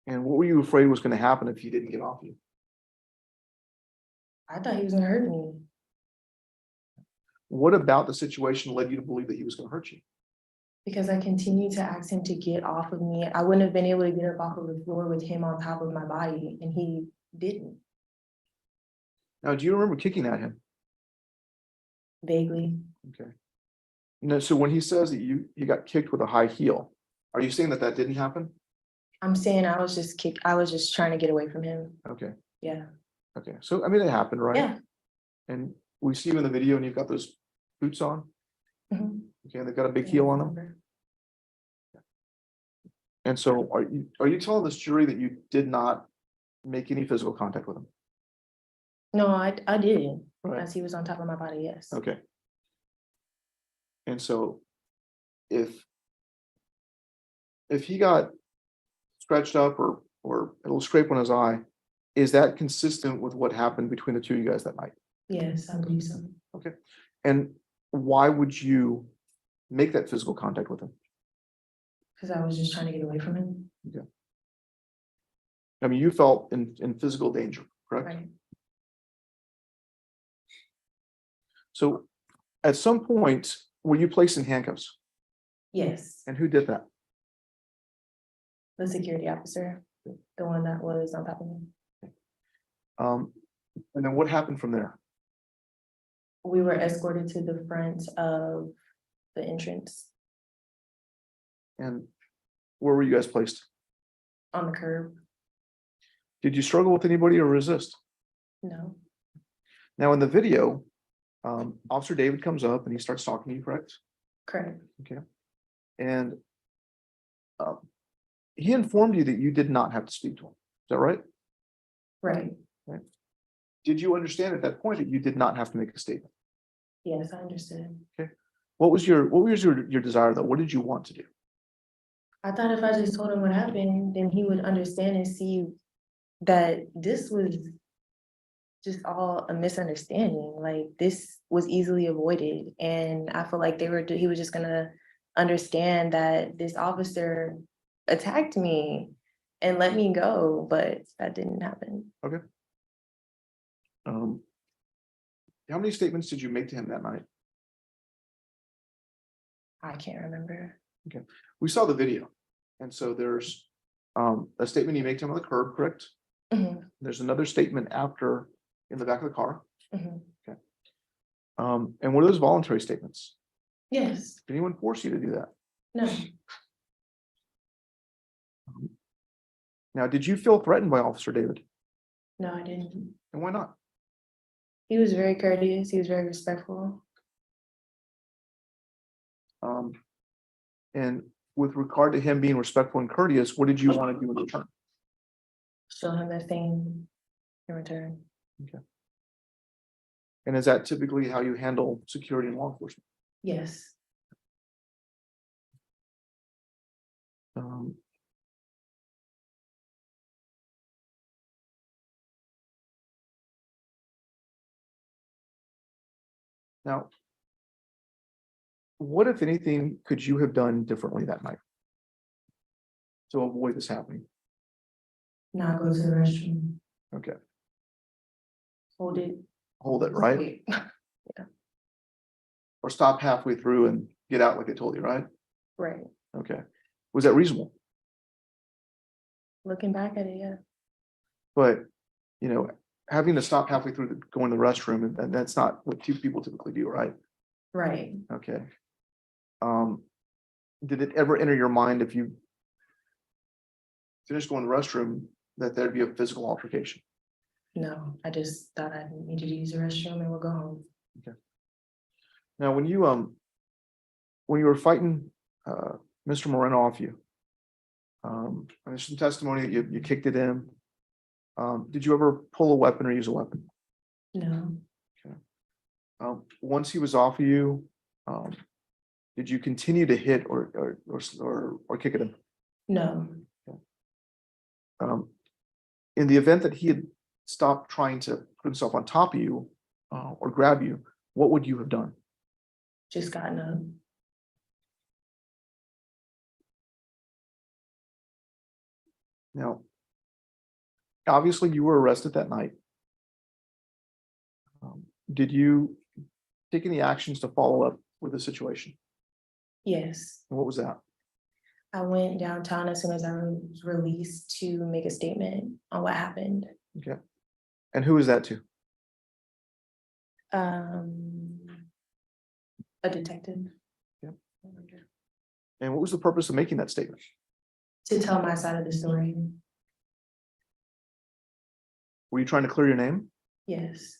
And what were you afraid was going to happen if he didn't get off you? I thought he was gonna hurt me What about the situation led you to believe that he was going to hurt you? because I continued to ask him to get off of me. I wouldn't have been able to get up off of the floor with him on top of my body, and he didn't. Now, do you remember kicking at him? Vaguely, Okay. No, so when he says that you got kicked with a high heel, are you saying that that didn't happen? I'm saying I was just trying to get away from him. Okay, Yeah, okay. So, I mean, it happened, right? yeah. And we see you in the video and you've got those boots on. Mhm. Okay, and they've got a big Yeah, heel I on them. remember. And so are you telling this jury that you did not make any physical contact with him? No, I did, Right. as he was on top of my body, yes. Okay. And so if he got scratched up or a little scrape on his eye, is that consistent with what happened between the two of you guys that night? Yes, I believe so. Okay. And why would you make that physical contact with him? Because I was just trying to get away from him. I mean, you felt in physical danger, correct? Right. So at some point, were you placed in handcuffs? Yes, And who did that? the security officer, the one that was on top of me. And then what happened from there? We were escorted to the front of the entrance And where were you guys placed? on the curb. Did you struggle with anybody or resist? No, Now, in the video, Officer David comes up and he starts talking to you, correct? correct. Okay. And he informed you that you did not have to speak to him. Is that right? Right. Did you understand at that point that you did not have to make a statement? Yes, I understood. What was your desire though? What did you want to do? I thought if I just told him what happened, then he would understand and see that this was just all a misunderstanding. Like this was easily avoided. And I feel like he was just gonna understand that this officer attacked me and let me go, but that didn't happen. How many statements did you make to him that night? I can't remember. We saw the video. And so there's a statement you make to him on the curb, correct? Mhm, There's another statement after in the back of the car. mhm. And what are those voluntary statements? Yes, Did anyone force you to do that? no, Now, did you feel threatened by Officer David? no, I didn't. And why not? He was very courteous. He was very respectful. And with regard to him being respectful and courteous, what did you want to do in return? Show him the thing in return. And is that typically how you handle security and law enforcement? Yes, Um, Now, what, if anything, could you have done differently that night to avoid this happening? not go to the restroom. Okay. Hold it. hold it, right? Wait. Or stop halfway through and get out like I told you, right? Right. Okay. Was that reasonable? Looking back at it, yeah. But, having to stop halfway through to go in the restroom, and that's not what two people typically do, right? Right. Okay. Did it ever enter your mind if you finished going to the restroom that there'd be a physical altercation? No, I just thought I needed to use the restroom and we'll go home. Now, when you were fighting Mr. Moreno off you, there's some testimony that you kicked it in. Did you ever pull a weapon or use a weapon? No, Once he was off of you, did you continue to hit or kick at him? no, In the event that he had stopped trying to put himself on top of you or grab you, what would you have done? just gotten up. Now, obviously, you were arrested that night. Did you take any actions to follow up with the situation? Yes, And what was that? I went downtown as soon as I was released to make a statement on what happened. Okay. And who is that to? A detective. And what was the purpose of making that statement? To tell my side of the story. Were you trying to clear your name? Yes,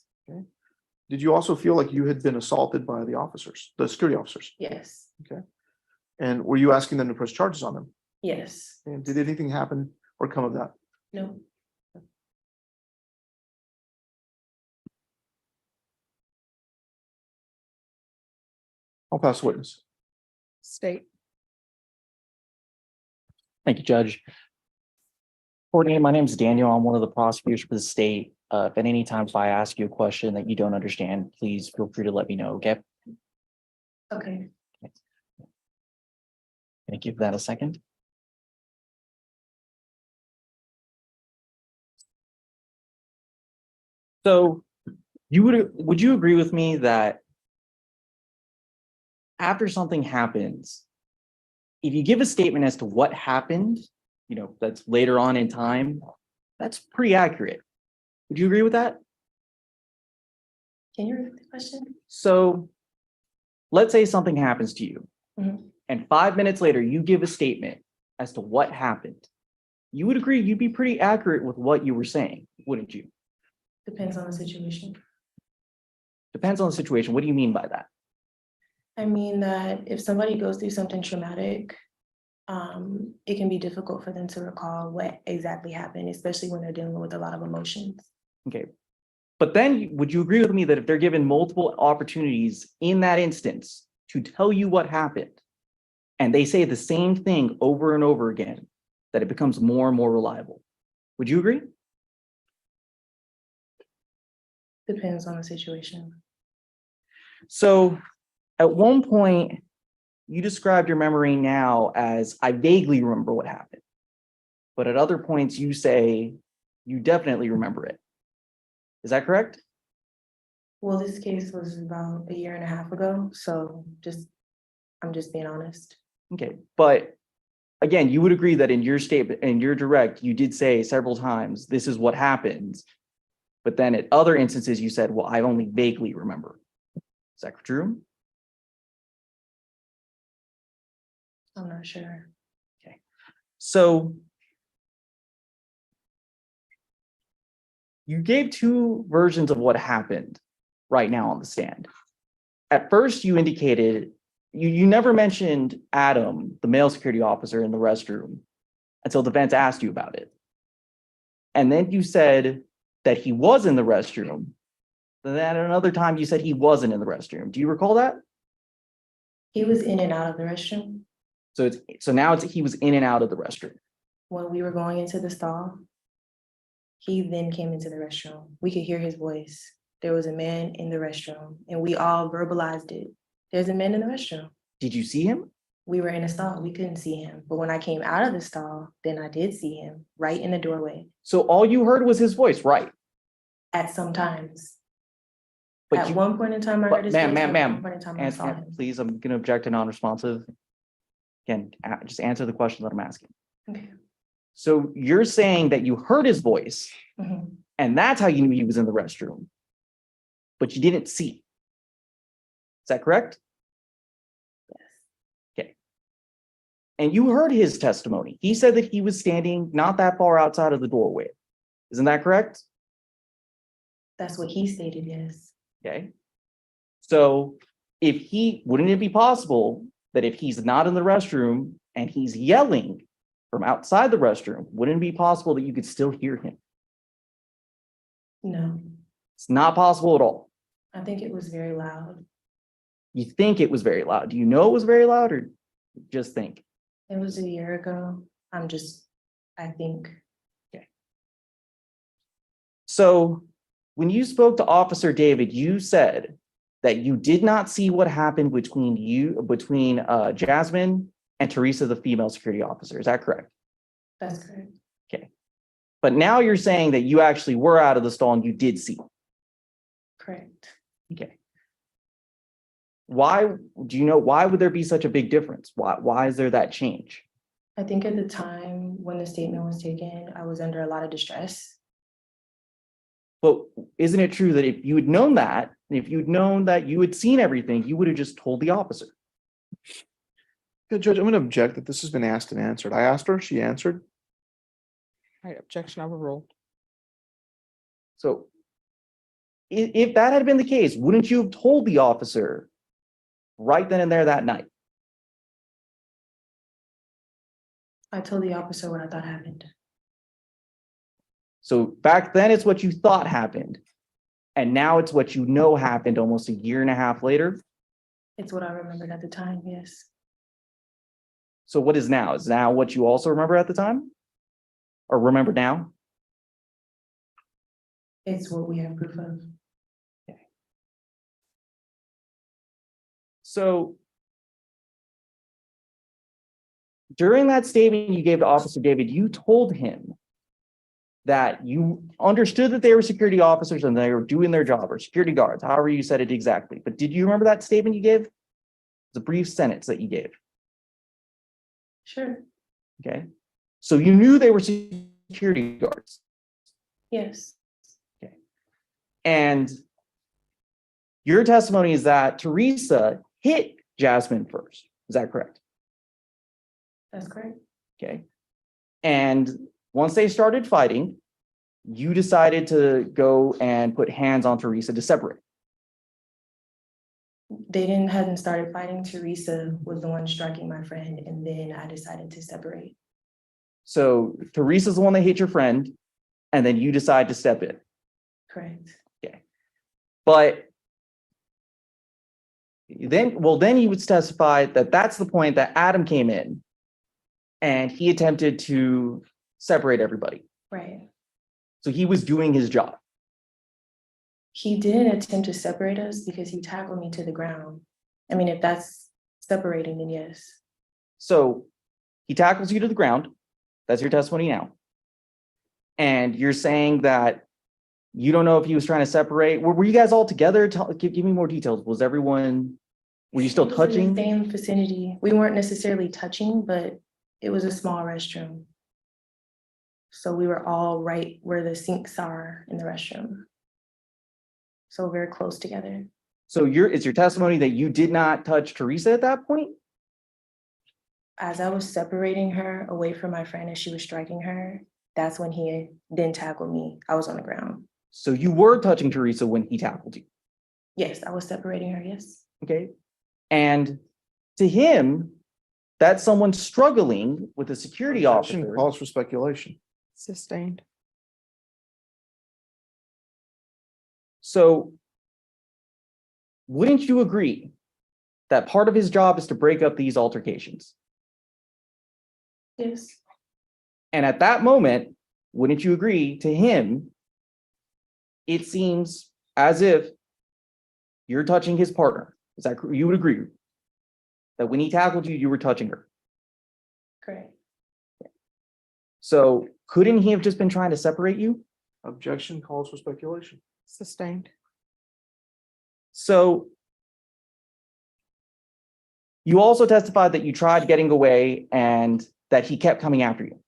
Did you also feel like you had been assaulted by the officers, the security officers? yes, And were you asking them to press charges on them? yes. And did anything happen or come of that? No, I'll pass the witness. State. Thank you, Judge. Courtney, my name is Daniel. I'm one of the prosecutors for the state. If at any time if I ask you a question that you don't understand, please feel free to let me know, okay? okay. Can I give that a second? So would you agree with me that after something happens, if you give a statement as to what happened, that's later on in time, that's pretty accurate. Would you agree with that? Can you repeat the question? So let's say something happens to you, Mhm. and 5 minutes later, you give a statement as to what happened. You would agree you'd be pretty accurate with what you were saying, wouldn't you? Depends on the situation. Depends on the situation. What do you mean by that? I mean that if somebody goes through something traumatic, it can be difficult for them to recall what exactly happened, especially when they're dealing with a lot of emotions. Okay. But then would you agree with me that if they're given multiple opportunities in that instance to tell you what happened, and they say the same thing over and over again, that it becomes more and more reliable? Would you agree? Depends on the situation. So at one point, you described your memory now as I vaguely remember what happened. But at other points, you say you definitely remember it. Is that correct? Well, this case was about 1.5 years ago, so I'm just being honest. Okay, but again, you would agree that in your statement, in your direct, you did say several times, this is what happened. But then at other instances, you said, well, I only vaguely remember. Is that true? I'm not sure. So you gave two versions of what happened right now on the stand. At first, you indicated you never mentioned Adam, the male security officer in the restroom, until defense asked you about it. And then you said that he was in the restroom. Then at another time, you said he wasn't in the restroom. Do you recall that? He was in and out of the restroom. So now he was in and out of the restroom. When we were going into the stall, he then came into the restroom. We could hear his voice. There was a man in the restroom, and we all verbalized it. There's a man in the restroom. Did you see him? We were in a stall. We couldn't see him. But when I came out of the stall, then I did see him right in the doorway. So all you heard was his voice, right? at some times. But At you, one point in time, I but heard his ma'am, voice, ma'am, and at one ma'am, point in time, I saw him. please, I'm gonna object to non-responsive. Again, just answer the question that I'm asking. Okay. So you're saying that you heard his voice Mhm. and that's how you knew he was in the restroom, but you didn't see. Is that correct? Okay. And you heard his testimony. He said that he was standing not that far outside of the doorway. Isn't that correct? That's what he stated, yes. Okay. So wouldn't it be possible that if he's not in the restroom and he's yelling from outside the restroom, wouldn't it be possible that you could still hear him? No, It's not possible at all. I think it was very loud. You think it was very loud. Do you know it was very loud or just think? It was a year ago. I think. So when you spoke to Officer David, you said that you did not see what happened between Jasmine and Teresa, the female security officer. Is that correct? That's correct. But now you're saying that you actually were out of the stall and you did see. Correct. Okay. Why would there be such a big difference? Why is there that change? I think at the time when the statement was taken, I was under a lot of distress. But isn't it true that if you had known that, if you'd known that you had seen everything, you would have just told the officer? Yeah, Judge, I'm going to object that this has been asked and answered. I asked her, she answered. All right, objection overruled. So if that had been the case, wouldn't you have told the officer right then and there that night? I told the officer what I thought happened. So back then it's what you thought happened. And now it's what you know happened almost a year and a half later. It's what I remembered at the time, yes. So what is now? Is now what you also remember at the time? Or remember now? It's what we have proof of. So during that statement you gave to Officer David, you told him that you understood that they were security officers and they were doing their job, or security guards, however you said it exactly. But did you remember that statement you gave? It's a brief sentence that you gave. Sure, Okay. So you knew they were security guards. yes, And your testimony is that Teresa hit Jasmine first. Is that correct? that's correct. Okay. And once they started fighting, you decided to go and put hands on Teresa to separate. They hadn't started fighting. Teresa was the one striking my friend, and then I decided to separate. So Teresa's the one that hit your friend, and then you decide to step in. Correct. But then you would testify that that's the point that Adam came in and he attempted to separate everybody. Right. So he was doing his job. He didn't attempt to separate us because he tackled me to the ground. I mean, if that's separating, then yes. So he tackles you to the ground. That's your testimony now. And you're saying that you don't know if he was trying to separate. Were you guys all together? Give me more details. Were you still It was in touching? the same vicinity. We weren't necessarily touching, but it was a small restroom. So we were all right where the sinks are in the restroom. So very close together. So is your testimony that you did not touch Teresa at that point? As I was separating her away from my friend as she was striking her, that's when he then tackled me. I was on the ground. So you were touching Teresa when he tackled you. Yes, I was separating her, yes. Okay. And to him, that's someone struggling with a security Objection officer. calls for speculation. Sustained. So wouldn't you agree that part of his job is to break up these altercations? Yes, And at that moment, wouldn't you agree to him? It seems as if you're touching his partner. Is that you would agree that when he tackled you, you were touching her? correct. So couldn't he have just been trying to separate you? Objection calls for speculation. Sustained. So you also testified that you tried getting away and that he kept coming after you.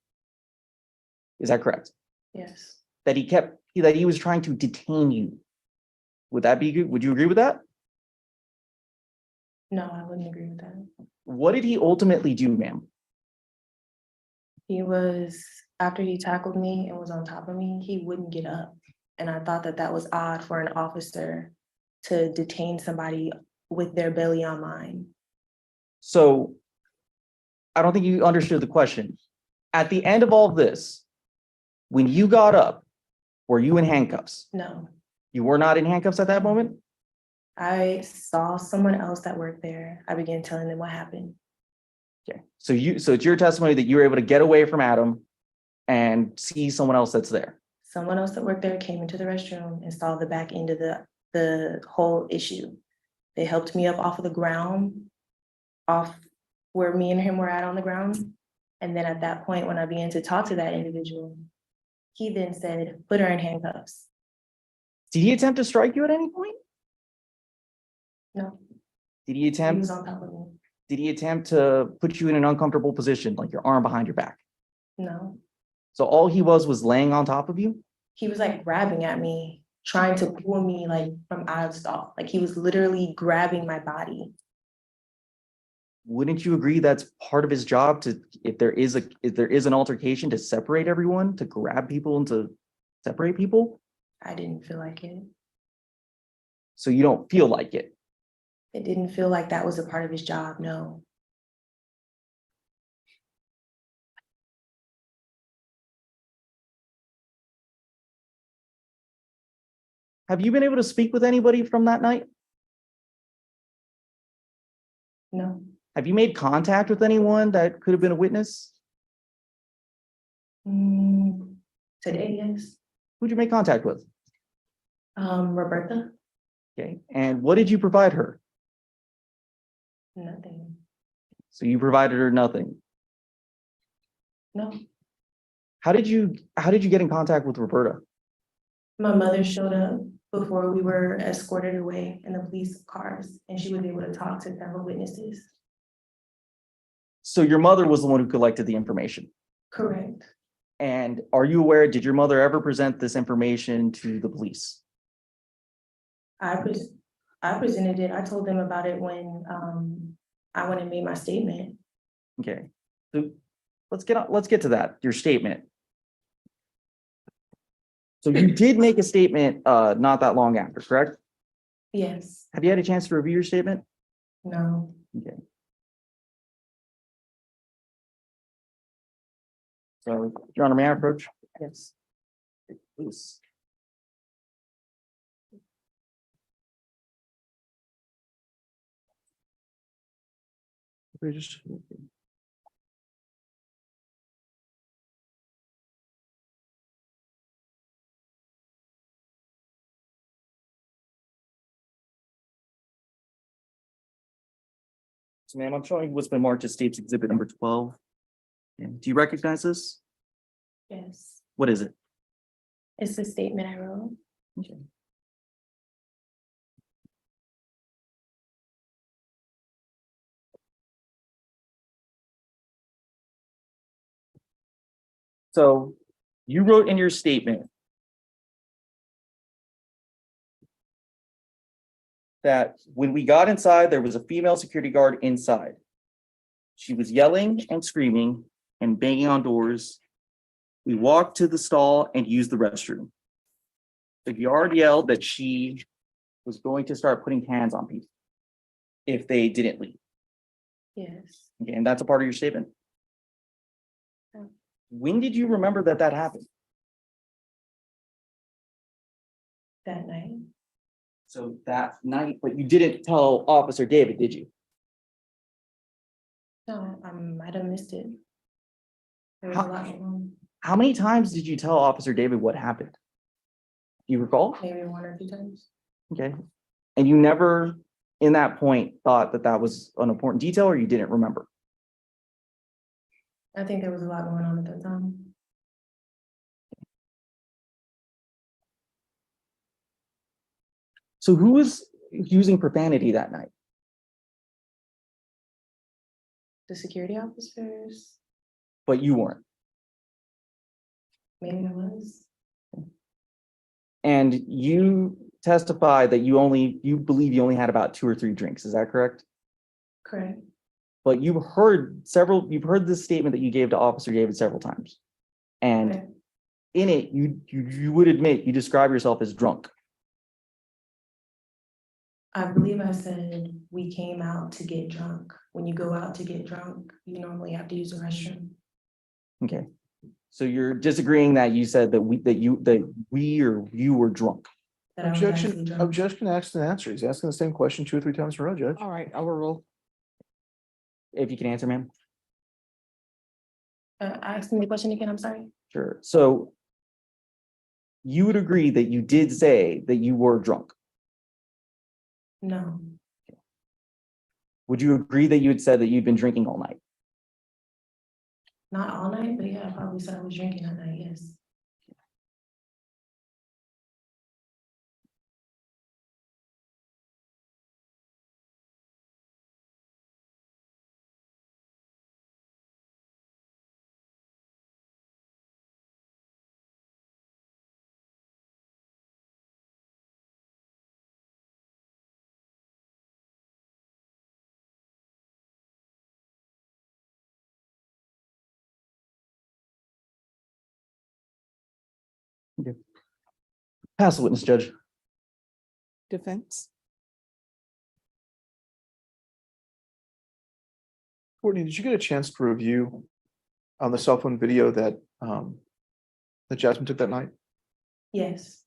Is that correct? Yes, That he was trying to detain you. Would that be good? Would you agree with that? no, I wouldn't agree with that. What did he ultimately do, ma'am? He was, after he tackled me and was on top of me, he wouldn't get up. And I thought that that was odd for an officer to detain somebody with their belly on mine. So I don't think you understood the question. At the end of all this, when you got up, were you in handcuffs? No, You were not in handcuffs at that moment? I saw someone else that worked there. I began telling them what happened. Okay. So it's your testimony that you were able to get away from Adam and see someone else that's there. Someone else that worked there came into the restroom and saw the back end of the whole issue. They helped me up off of the ground, off where me and him were at on the ground. And then at that point, when I began to talk to that individual, he then said, put her in handcuffs. Did he attempt to strike you at any point? No, Did he he attempt? was on top of me. Did he attempt to put you in an uncomfortable position, like your arm behind your back? No, So all he was laying on top of you? he was like grabbing at me, trying to pull me like from out of stall. Like he was literally grabbing my body. Wouldn't you agree that's part of his job to, if there is an altercation, to separate everyone, to grab people and to separate people? I didn't feel like it. So you don't feel like it. It didn't feel like that was a part of his job, no. Have you been able to speak with anybody from that night? No. Have you made contact with anyone that could have been a witness? Today, yes. Who'd you make contact with? Roberta, Okay, and what did you provide her? nothing. So you provided her nothing. No. How did you get in contact with Roberta? My mother showed up before we were escorted away in the police cars, and she was able to talk to several witnesses. So your mother was the one who collected the information. Correct. And are you aware, did your mother ever present this information to the police? I presented it. I told them about it when I went and made my statement. Okay, so let's get to that, your statement. So you did make a statement not that long after, correct? Yes. Have you had a chance to review your statement? No. Okay. So, Your Honor, may I approach? Yes. Please. So, ma'am, I'm showing what's been marked as State's Exhibit number 12. And do you recognize this? Yes. What is it? It's the statement I wrote. Okay. So you wrote in your statement that when we got inside, there was a female security guard inside. She was yelling and screaming and banging on doors. We walked to the stall and used the restroom. The guard yelled that she was going to start putting hands on people if they didn't leave. Yes. Okay, and that's a part of your statement. Yeah. When did you remember that happened? That night. So that night, but you didn't tell Officer David, did you? No, I might have missed it. There was a lot going on. How many times did you tell Officer David what happened? Do you recall? Maybe 1 or 2 times. Okay. And you never, in that point, thought that that was an important detail, or you didn't remember? I think there was a lot going on at that time. So who was using profanity that night? The security officers, But you weren't. maybe I was. And you testify that you believe you only had about 2 or 3 drinks. Is that correct? Correct. But you've heard this statement that you gave to Officer David several times. And Okay. in it, you would admit, you describe yourself as drunk. I believe I said we came out to get drunk. When you go out to get drunk, you normally have to use the restroom. Okay. So you're disagreeing that you said that we or you were drunk. That I was actually Objection, drunk. objection asked and answered. He's asking the same question 2 or 3 times in a row, Judge. All right, overrule. If you can answer, ma'am. Ask me the question again, I'm sorry. Sure. So you would agree that you did say that you were drunk. No, Would you agree that you had said that you'd been drinking all night? not all night, but yeah, I probably said I was drinking that night, yes. Pass the witness, Judge. Defense. Courtney, did you get a chance to review on the cell phone video that that Jasmine took that night? Yes,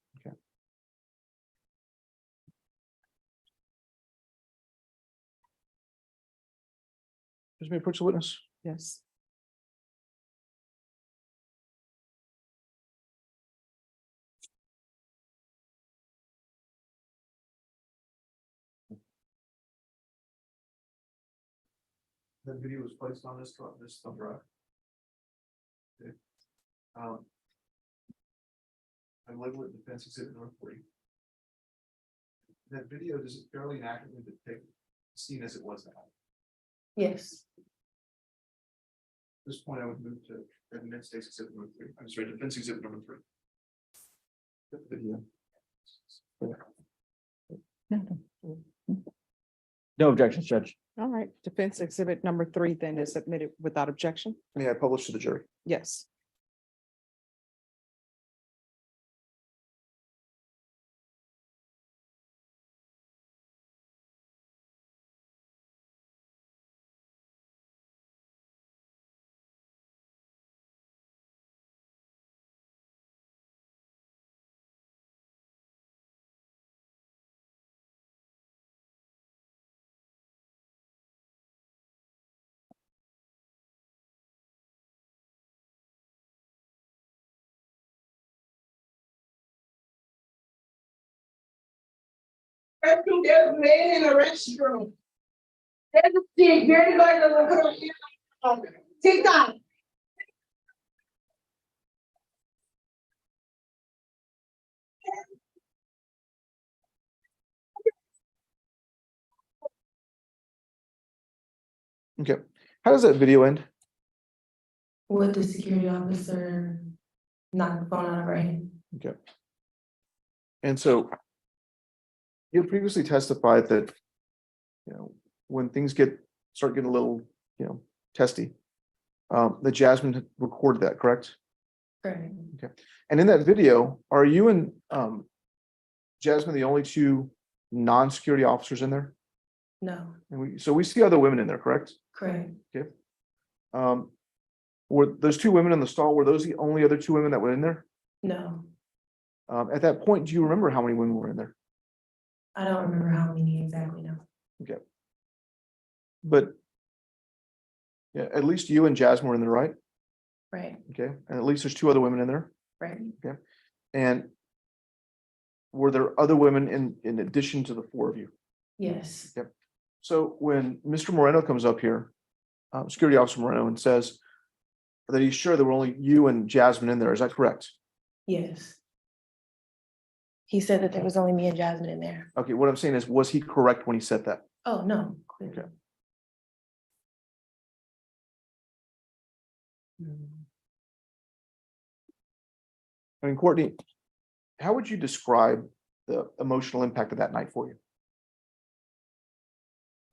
Just may approach the witness. Yes. That video was placed on this thumb drive. Okay. I labeled it defense exhibit number 3. That video, does it fairly and accurately depict the scene as it was that night? yes, At this point, I would move to defense exhibit number 3. I'm sorry, defense exhibit number 3. The video. No objections, Judge. All right, defense exhibit number 3 then is submitted without objection. May I publish to the jury? Yes. Restroom, there's a man in the restroom. There's a seat, very like a put on here. Take that. Okay. How does that video end? with the security officer knocked the phone out of her hand. Okay. And so you had previously testified that, when things start getting a little, testy, that Jasmine had recorded that, correct? Correct. And in that video, are you and Jasmine the only 2 non-security officers in there? No, And so we see other women in there, correct? correct. Were those 2 women in the stall, were those the only other 2 women that were in there? No, At that point, do you remember how many women were in there? I don't remember how many exactly now. But yeah, at least you and Jasmine were in there, right? Right, Okay, and at least there's 2 other women in there. right. And were there other women in addition to the 4 of you? Yes, So when Mr. Moreno comes up here, Security Officer Moreno, and says that he's sure there were only you and Jasmine in there, is that correct? yes. He said that there was only me and Jasmine in there. Okay, what I'm saying is, was he correct when he said that? Oh, no. Clearly. Okay. I mean, Courtney, how would you describe the emotional impact of that night for you?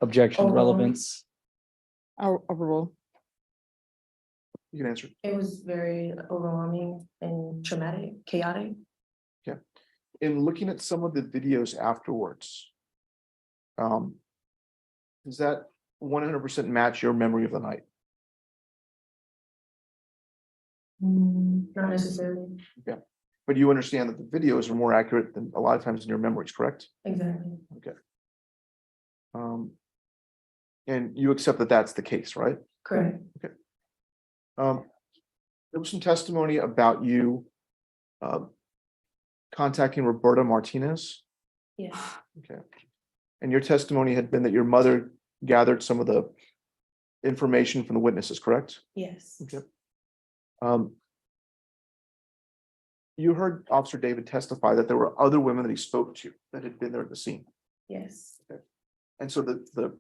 Objection, Oh. relevance. Overrule. You can answer. It was very overwhelming and traumatic, chaotic. In looking at some of the videos afterwards, does that 100% match your memory of the night? Not necessarily. But you understand that the videos are more accurate than a lot of times in your memories, correct? Exactly. Okay. And you accept that that's the case, right? Correct. There was some testimony about you contacting Roberta Martinez. Yes. Okay. And your testimony had been that your mother gathered some of the information from the witnesses, correct? Yes. Okay. You heard Officer David testify that there were other women that he spoke to that had been there at the scene. Yes. And so the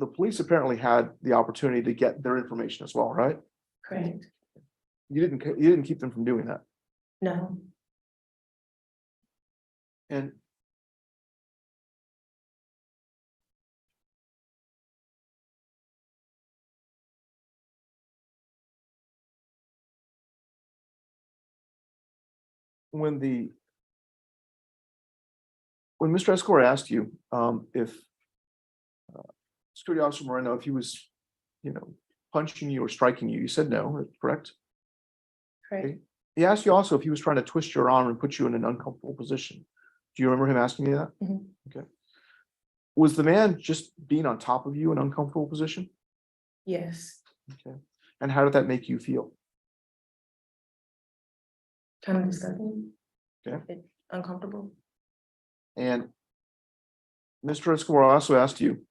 police apparently had the opportunity to get their information as well, right? Correct. You didn't keep them from doing that. No. And when Mr. Escobar asked you if Security Officer Moreno, if he was, punching you or striking you, you said no, correct? Correct. He asked you also if he was trying to twist your arm and put you in an uncomfortable position. Do you remember him asking you that? Mhm. Okay. Was the man just being on top of you in an uncomfortable position? Yes. Okay. And how did that make you feel? Kind of disgusting. Okay. Uncomfortable. And Mr. Escobar also asked you,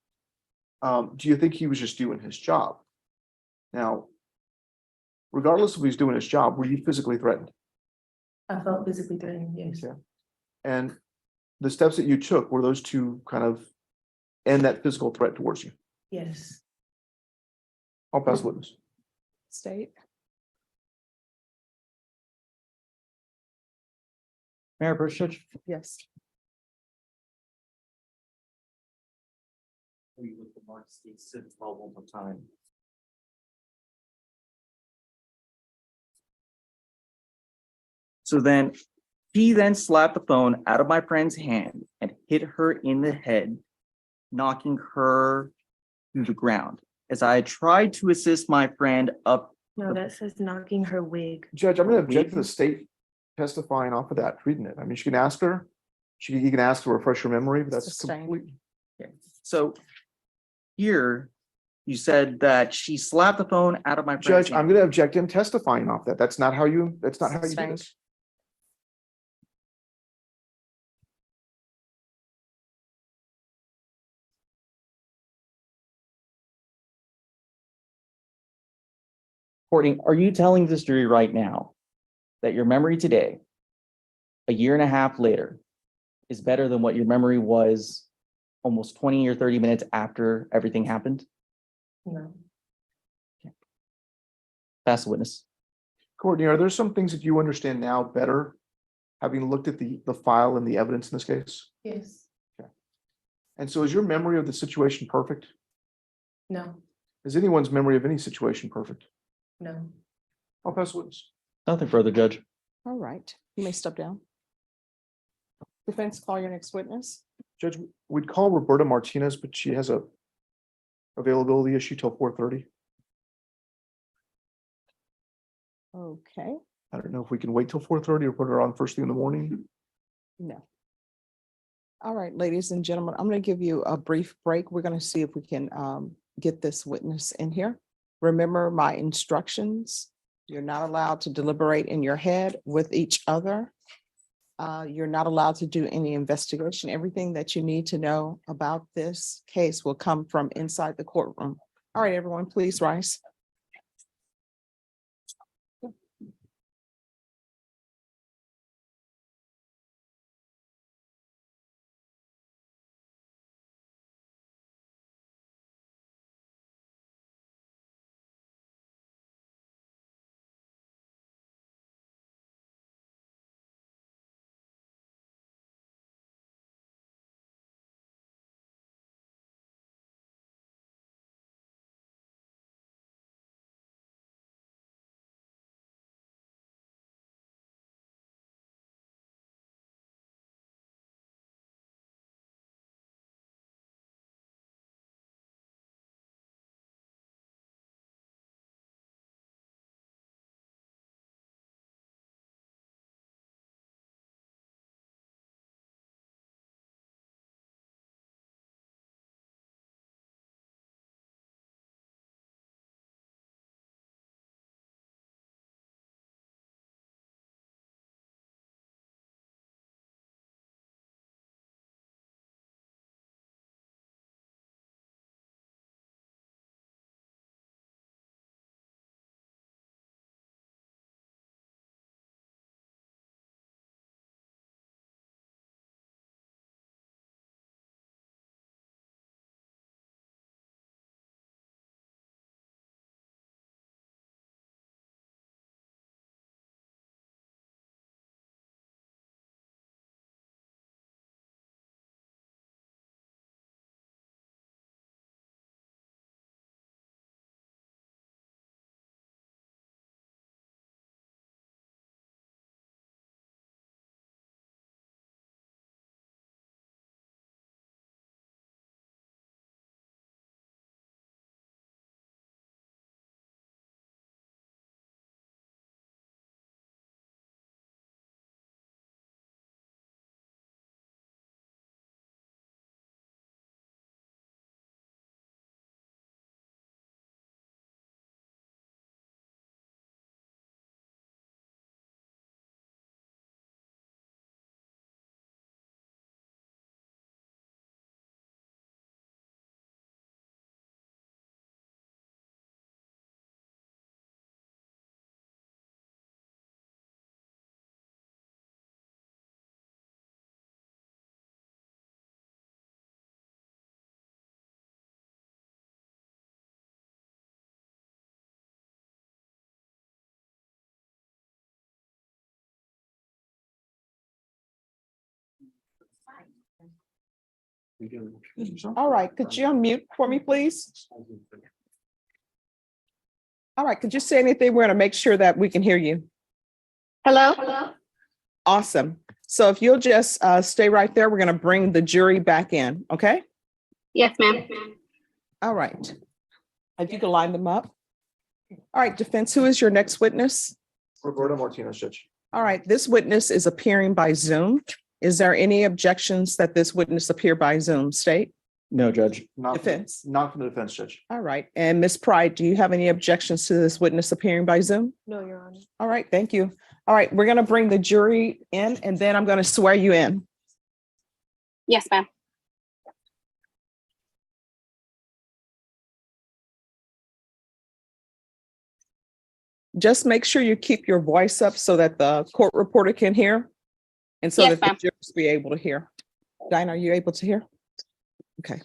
do you think he was just doing his job? Now, regardless if he's doing his job, were you physically threatened? I felt physically threatened. Yes. Okay. And the steps that you took, were those to kind of end that physical threat towards you? Yes. I'll pass the witness. State. Mayor Pro Judge. Yes. So then he then slapped the phone out of my friend's hand and hit her in the head, knocking her to the ground. As I tried to assist my friend up. No, that says knocking her wig. Judge, I'm going to object to the state testifying off of that, reading it. I mean, she can ask her, you can ask to refresh her memory, but that's Sustained. completely. So here you said that she slapped the phone out of my friend's Judge, hand. I'm going to object to him testifying off that. That's not how you do Sustained. this. Courtney, are you telling this jury right now that your memory today, a year and a half later, is better than what your memory was almost 20 or 30 minutes after everything happened? No. Pass the witness. Courtney, are there some things that you understand now better, having looked at the file and the evidence in this case? Yes. And so is your memory of the situation perfect? No. Is anyone's memory of any situation perfect? No. I'll pass the witness. Nothing further, Judge. All right. You may step down. Defense, call your next witness. Judge, we'd call Roberta Martinez, but she has a availability issue till 4:30. Okay. I don't know if we can wait till 4:30 or put her on first thing in the morning. No. All right, ladies and gentlemen, I'm going to give you a brief break. We're going to see if we can get this witness in here. Remember my instructions. You're not allowed to deliberate in your head with each other. You're not allowed to do any investigation. Everything that you need to know about this case will come from inside the courtroom. All right, everyone, please rise. All right, could you unmute for me, please? All right, could you say anything? We're gonna make sure that we can hear you. Hello? Awesome. So if you'll just stay right there, we're gonna bring the jury back in, okay? Yes, ma'am. All right. If you can line them up. All right, defense, who is your next witness? Roberto Martinez, Judge. All right, this witness is appearing by Zoom. Is there any objections that this witness appear by Zoom? State, No, Judge. Not, defense. not from the defense, Judge. All right, and Ms. Pride, do you have any objections to this witness appearing by Zoom? No, Your Honor. All right, thank you. All right, we're gonna bring the jury in and then I'm gonna swear you in. Yes, ma'am. Just make sure you keep your voice up so that the court reporter can hear. And so Yes, that the ma'am. jurors be able to hear. Dinah, are you able to hear? Okay.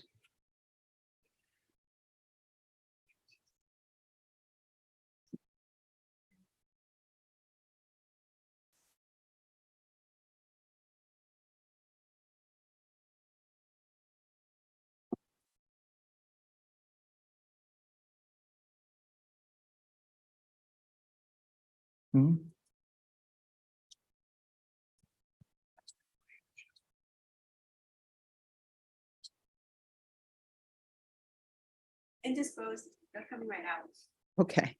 Mhm. Indisposed, they're coming right out. Okay.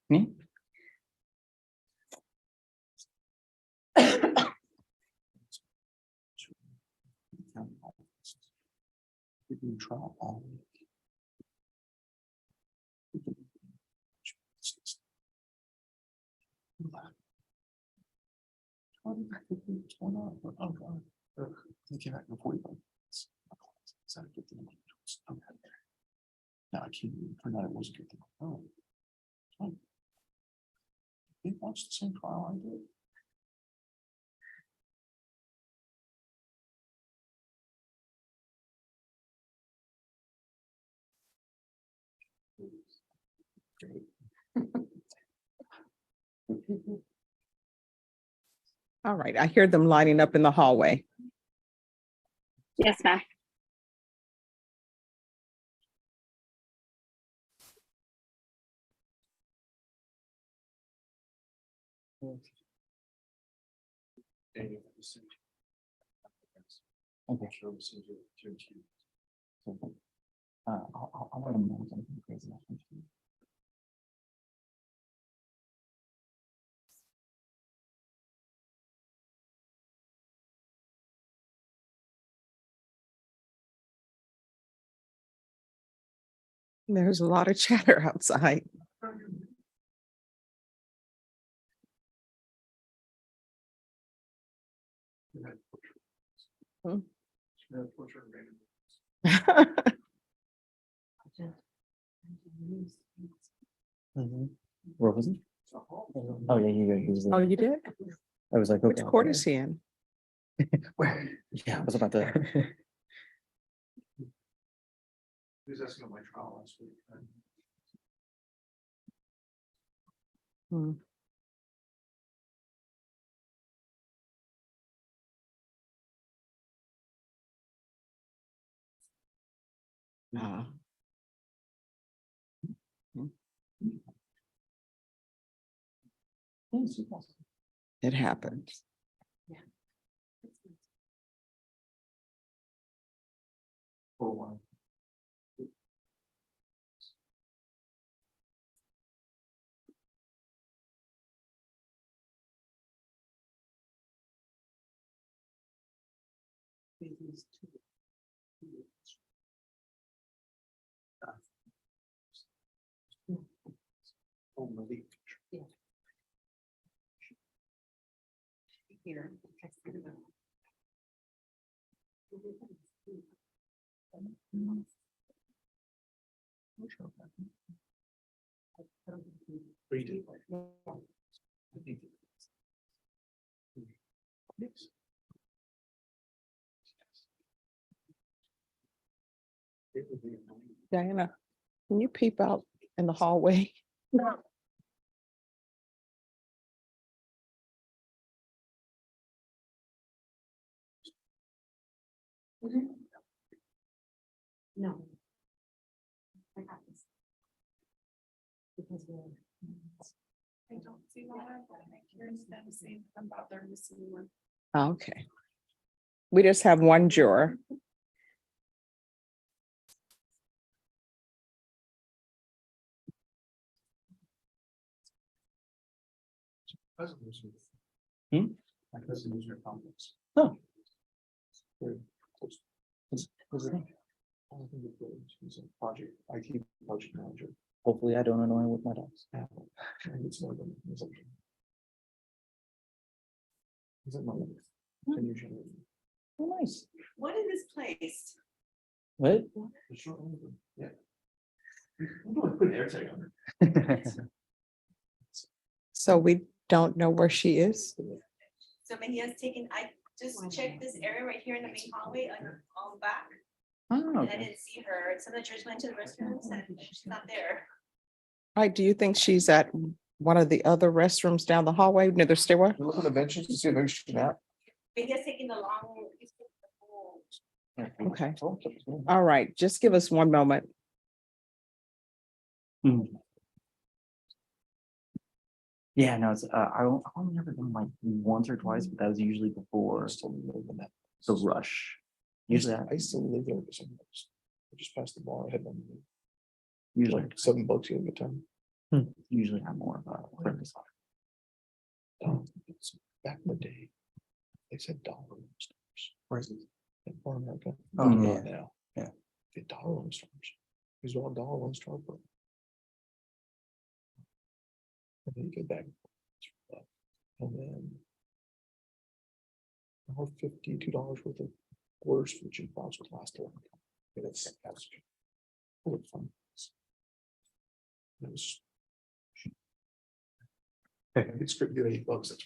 Me? No, I can't find out it was a good thing. Oh. They watched the same trial I did. All right, I hear them lining up in the hallway. Yes, ma'am. Okay. I'll let them know something crazy. There's a lot of chatter outside. Hmm. Where was he? Oh, yeah, he was. Oh, you did? I was like, Which okay. court is he in? Where? Yeah, I was about to. He was asking about my trial last week. Hmm. Ah. Hmm. It happens. Diana, can you peep out in the hallway? No. I got this. Because we're. I don't see one, but I'm curious them saying about their missing one. Okay. We just have one juror. Hmm? My cousin was your complex. Oh. Very close. What's his name? I think he's a project, IT project manager. Hopefully I don't annoy him with my dogs. I think it's one of them. He's at my level. And usually. Oh, nice. When is this placed? What? Yeah. I'm going to put an air tag on her. So we don't know where she is. So maybe has taken, I just checked this area right here in the main hallway on back. Oh, And I okay. didn't see her. Some of the church went to the restrooms and she's not there. Right, do you think she's at one of the other restrooms down the hallway near the stairwell? You look on the benches to see if maybe she's out. Maybe has taken the long. he's taken the whole- Okay, all right, just give us one moment. Yeah, no, it's, I only ever done like once or twice, but that was usually before the rush. Usually, I used to live there for some years. I just passed the bar. I had one. usually, Like $7 a good time. usually I'm more of a friendly side. Back in the day, they said dollar stores. Right. In Far America. Oh, Not yeah. now. Yeah. The dollar stores. There's all dollar store. But. And then you get back. And then. $52 worth of orders for jukebox with last one. That's full of fun. It was. It's good, $8. That's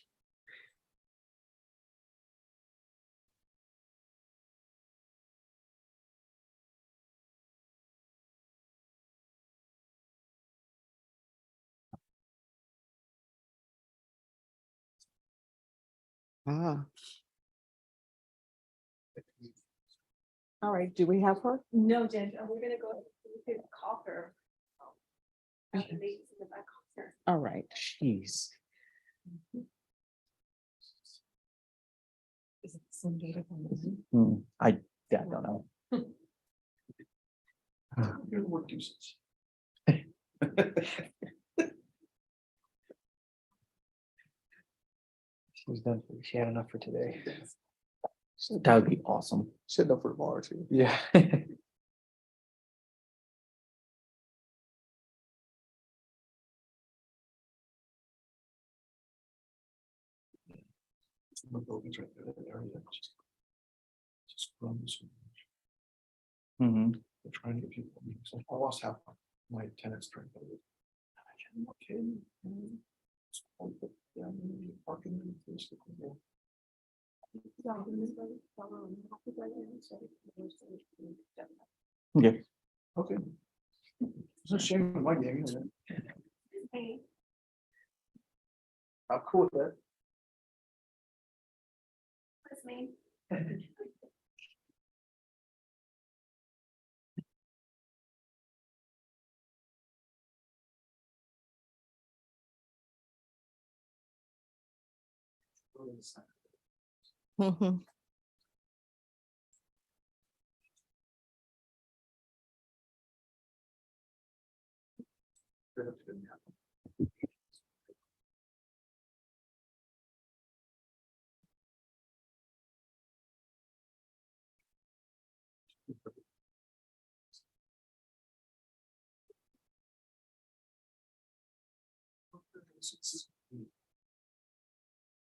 Ah. All right, do we have her? No, Jen, we're gonna go, we could call her. The ladies in the back call her. All right, Jeez. is it some data on this? I don't know. You're the word deuces. She's done, she had enough for today. That would be awesome. Sitting up for tomorrow too. Yeah. The buildings right there, that area, just runs. Mhm. They're trying to get people. So I lost half my tenants during COVID. Okay. Parking. Yeah. Okay. It's a shame in my game, isn't it? Hey, I'm cool with that. what's name? Mhm.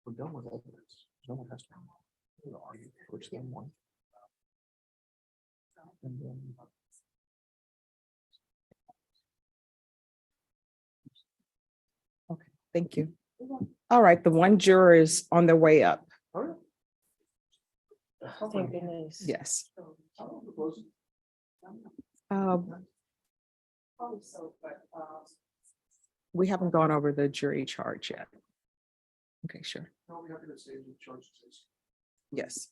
We're done with evidence. No one has to argue first then one. And then. Thank you. All right, the one juror is on their way up. All right. Thank goodness. Yes. We haven't gone over the jury charge yet. Okay, sure. Yes.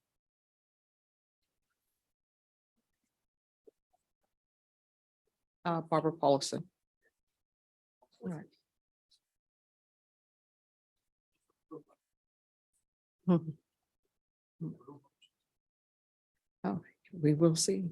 Barbara Paulson. All right. Oh, we will see.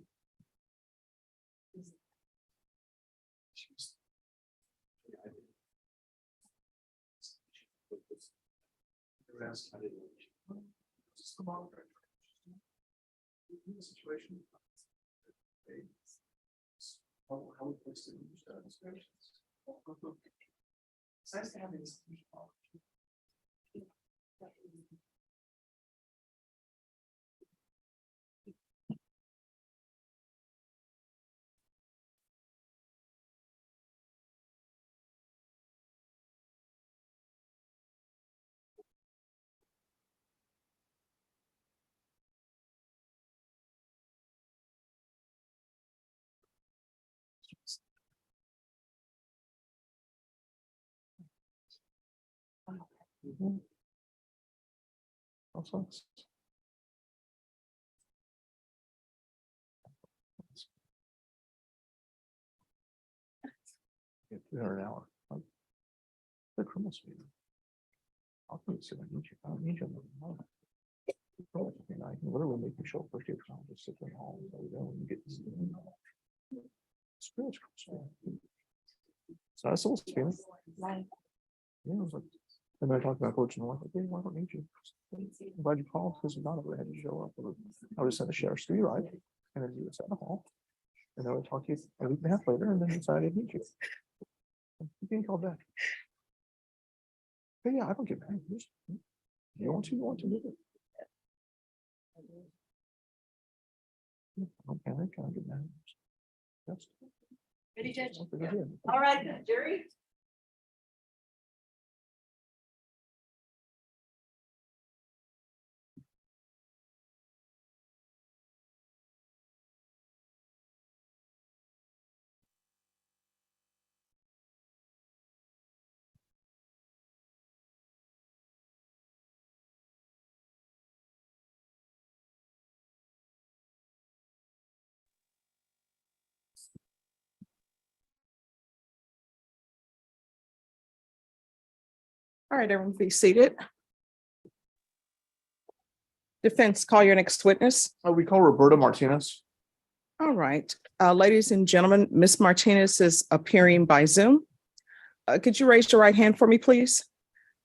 Yeah, 300 an hour. The criminal speed. I'll put it so I need you. I don't need you. I can literally make you show up first year trial, just sit there all the way down and get this. Spiritual. So that's all speeding. Yeah, it was like, and then I talked about coaching. I'm like, okay, I don't need you. I'm glad you called because if not, I would have had to show up. I would have sent the sheriff's to you, right? And then you would sit in the hall. And then I would talk to you a week and a half later and then decide I didn't need you. You getting called back. But yeah, I don't get mad. You want to do it. Okay, I can't get mad. That's. Ready, Judge? what they did. All right, then, jury. All right, everyone be seated. Defense, call your next witness. We call Roberta Martinez. All right, ladies and gentlemen, Ms. Martinez is appearing by Zoom. Could you raise your right hand for me, please?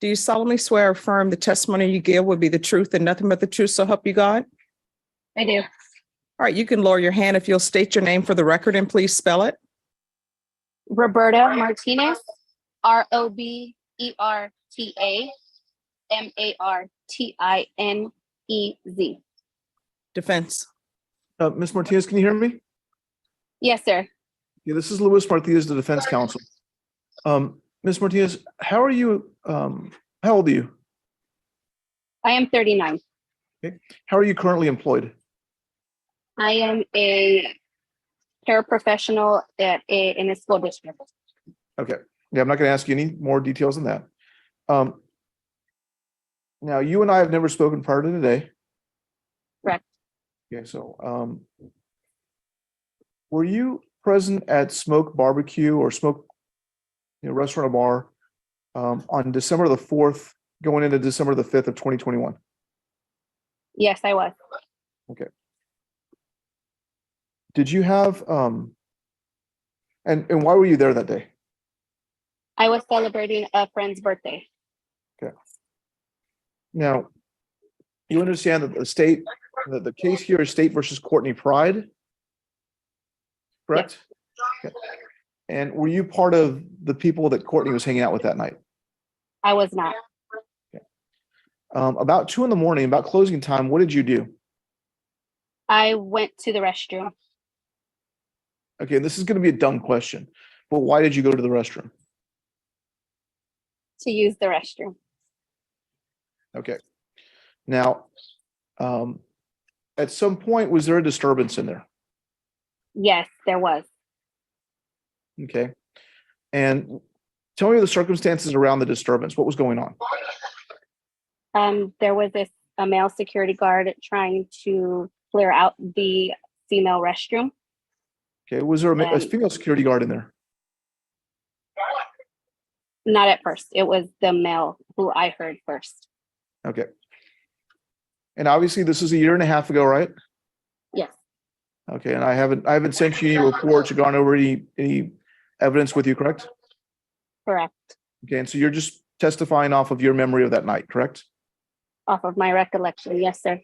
Do you solemnly swear or affirm the testimony you give will be the truth and nothing but the truth, so help you God? I do. All right, you can lower your hand if you'll state your name for the record and please spell it. Roberta Martinez, Roberta Martinez. Defense. Ms. Martinez, can you hear me? Yes, sir. Yeah, this is Luis Martinez, the defense counsel. Ms. Martinez, how are you? How old are you? I am 39. Okay. How are you currently employed? I am a paraprofessional in a school district. Okay. Yeah, I'm not going to ask you any more details than that. Now, you and I have never spoken prior to today. Correct. Okay, so were you present at Smoke Barbecue or Smoke restaurant or bar on December the 4th, going into December the 5th of 2021? Yes, I was. Okay. Did you have and why were you there that day? I was celebrating a friend's birthday. Okay. Now, you understand that the case here is State versus Courtney Pride, correct? Okay. And were you part of the people that Courtney was hanging out with that night? I was not. About 2 a.m, about closing time, what did you do? I went to the restroom Okay, this is going to be a dumb question, but why did you go to the restroom? to use the restroom. Okay. Now, at some point, was there a disturbance in there? Yes, there was. Okay. And tell me the circumstances around the disturbance. What was going on? There was a male security guard trying to clear out the female restroom. Okay. Was there a And- female security guard in there? Not at first. It was the male who I heard first. Okay. And obviously, this is a year and a half ago, right? Yes, Okay. And I haven't sent you any reports or gone over any evidence with you, correct? correct. Okay. And so you're just testifying off of your memory of that night, correct? Off of my recollection. Yes, sir.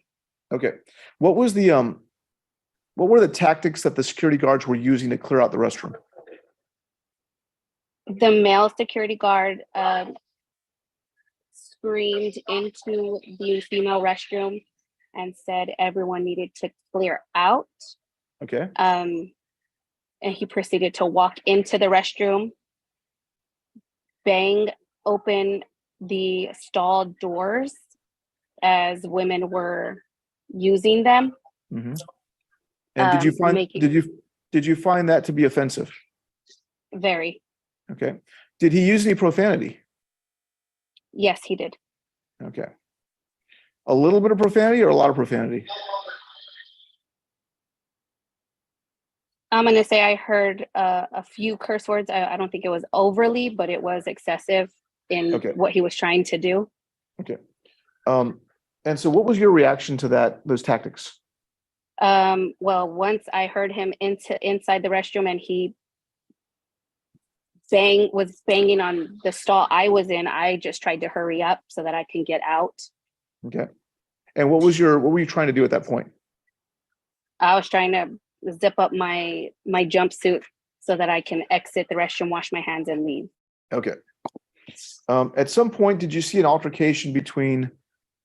Okay. What were the tactics that the security guards were using to clear out the restroom? The male security guard screamed into the female restroom and said everyone needed to clear out. Okay. And he proceeded to walk into the restroom, bang open the stall doors as women were using them. Mhm. And did you find making- did you find that to be offensive? Very. Okay. Did he use any profanity? Yes, he did. Okay. A little bit of profanity or a lot of profanity? I'm going to say I heard a few curse words. I don't think it was overly, but it was excessive in Okay. what he was trying to do. Okay. And so what was your reaction to those tactics? Well, once I heard him inside the restroom and he was banging on the stall I was in, I just tried to hurry up so that I can get out. Okay. And what were you trying to do at that point? I was trying to zip up my jumpsuit so that I can exit the restroom, wash my hands, and leave. Okay. At some point, did you see an altercation between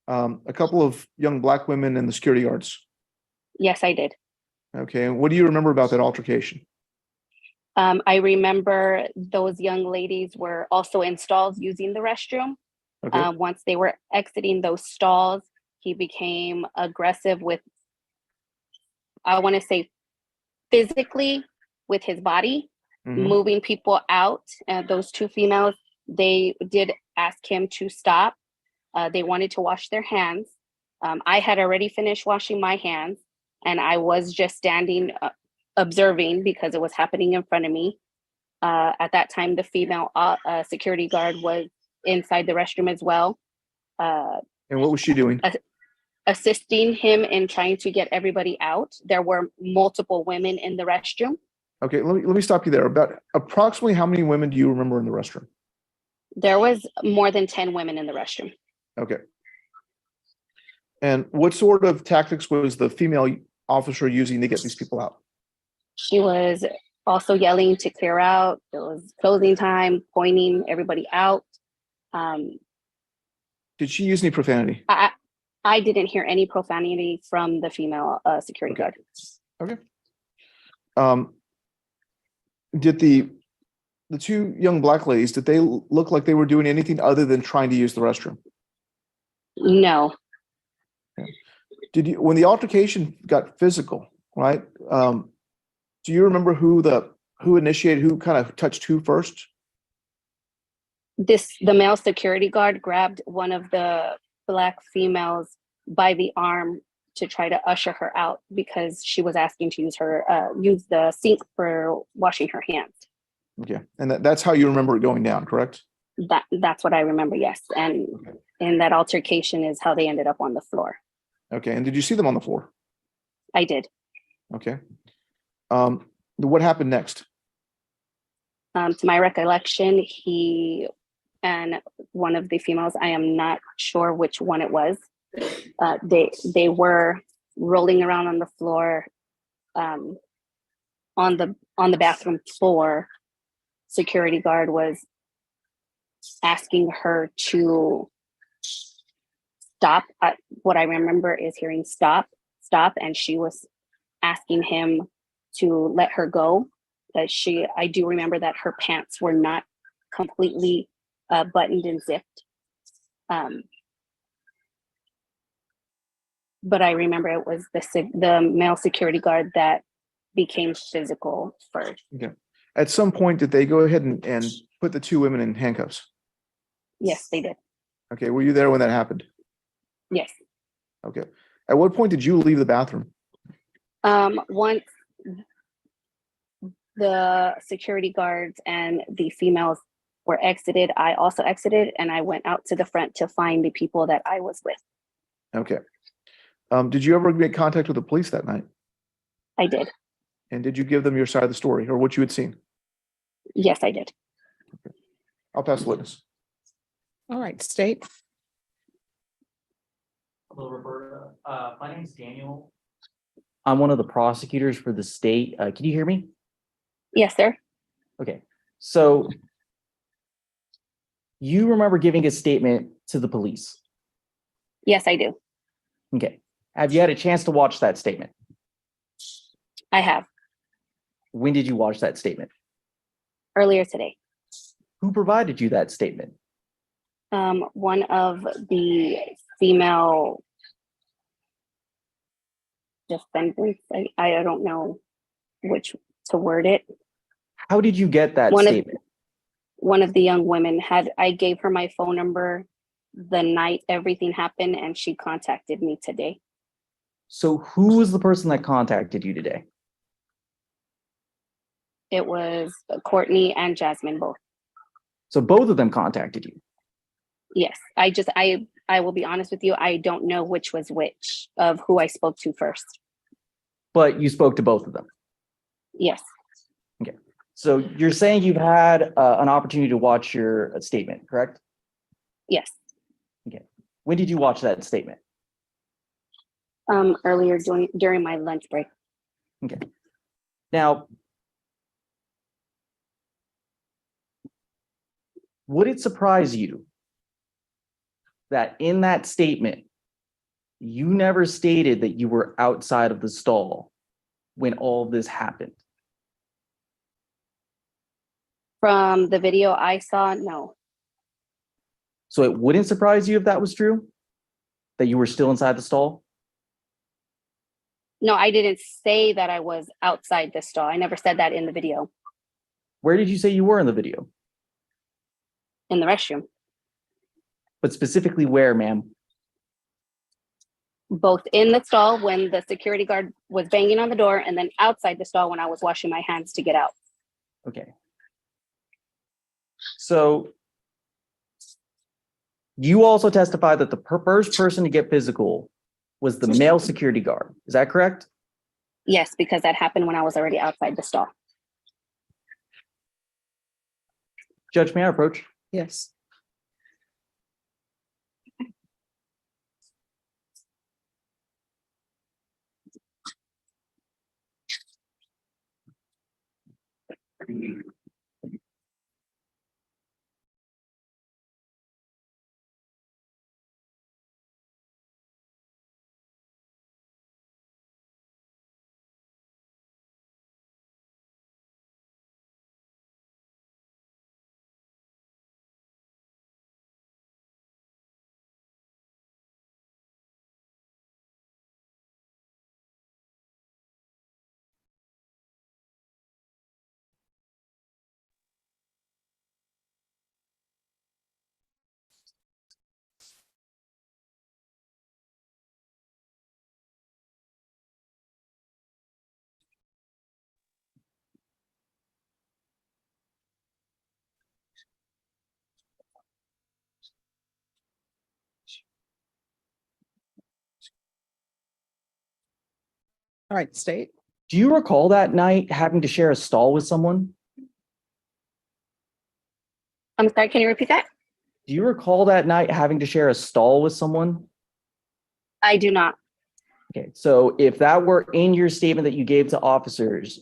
a couple of young Black women and the security guards? Yes, I did. Okay. And what do you remember about that altercation? I remember those young ladies were also in stalls using the restroom. Okay. Once they were exiting those stalls, he became aggressive with, I want to say, physically with his body, Mhm. moving people out. Those two females, they did ask him to stop. They wanted to wash their hands. I had already finished washing my hands, and I was just standing observing because it was happening in front of me. At that time, the female security guard was inside the restroom as well, And what was she doing? assisting him in trying to get everybody out. There were multiple women in the restroom. Okay. Let me stop you there. About approximately how many women do you remember in the restroom? There was more than 10 women in the restroom. Okay. And what sort of tactics was the female officer using to get these people out? She was also yelling to clear out. It was closing time, pointing everybody out. Did she use any profanity? I didn't hear any profanity from the female security Okay. guard. Okay. Did the two young Black ladies, did they look like they were doing anything other than trying to use the restroom? No, Did you, when the altercation got physical, right? Do you remember who initiated, who kind of touched who first? the male security guard grabbed one of the Black females by the arm to try to usher her out because she was asking to use the sink for washing her hands. Okay. And that's how you remember it going down, correct? That's what I remember, yes. And in that altercation is how they ended up on the floor. Okay. And did you see them on the floor? I did. Okay. What happened next? To my recollection, he and one of the females, I am not sure which one it was, they were rolling around on the floor, on the bathroom floor. Security guard was asking her to stop. What I remember is hearing stop, stop, and she was asking him to let her go. I do remember that her pants were not completely buttoned and zipped. But I remember it was the male security guard that became physical first. Okay. At some point, did they go ahead and put the two women in handcuffs? Yes, they did. Okay, were you there when that happened? Yes. Okay. At what point did you leave the bathroom? Once the security guards and the females were exited, I also exited, and I went out to the front to find the people that I was with. Okay. Did you ever make contact with the police that night? I did. And did you give them your side of the story or what you had seen? Yes, I did. I'll pass the witness. All right, state. Hello, Roberta. My name is Daniel. I'm one of the prosecutors for the state. Can you hear me? Yes, sir. Okay. So you remember giving a statement to the police? Yes, I do. Okay. Have you had a chance to watch that statement? I have. When did you watch that statement? Earlier today. Who provided you that statement? One of the female defendants, I don't know which to word it. How did you get that statement? One of the young women I gave her my phone number the night everything happened, and she contacted me today. So who was the person that contacted you today? It was Courtney and Jasmine both. So both of them contacted you. Yes, I will be honest with you. I don't know which was which of who I spoke to first. But you spoke to both of them. Yes. Okay. So you're saying you've had an opportunity to watch your statement, correct? Yes. Okay. When did you watch that statement? Earlier during my lunch break. Okay. Now, would it surprise you that in that statement, you never stated that you were outside of the stall when all this happened? From the video I saw, no. So it wouldn't surprise you if that was true? That you were still inside the stall? No, I didn't say that I was outside the stall. I never said that in the video. Where did you say you were in the video? In the restroom. But specifically where, ma'am? Both in the stall when the security guard was banging on the door, and then outside the stall when I was washing my hands to get out. Okay. So you also testified that the first person to get physical was the male security guard. Is that correct? Yes, because that happened when I was already outside the stall. Judge, may I approach? Yes. All right, state. Do you recall that night having to share a stall with someone? I'm sorry, can you repeat that? Do you recall that night having to share a stall with someone? I do not. Okay, so if that were in your statement that you gave to officers,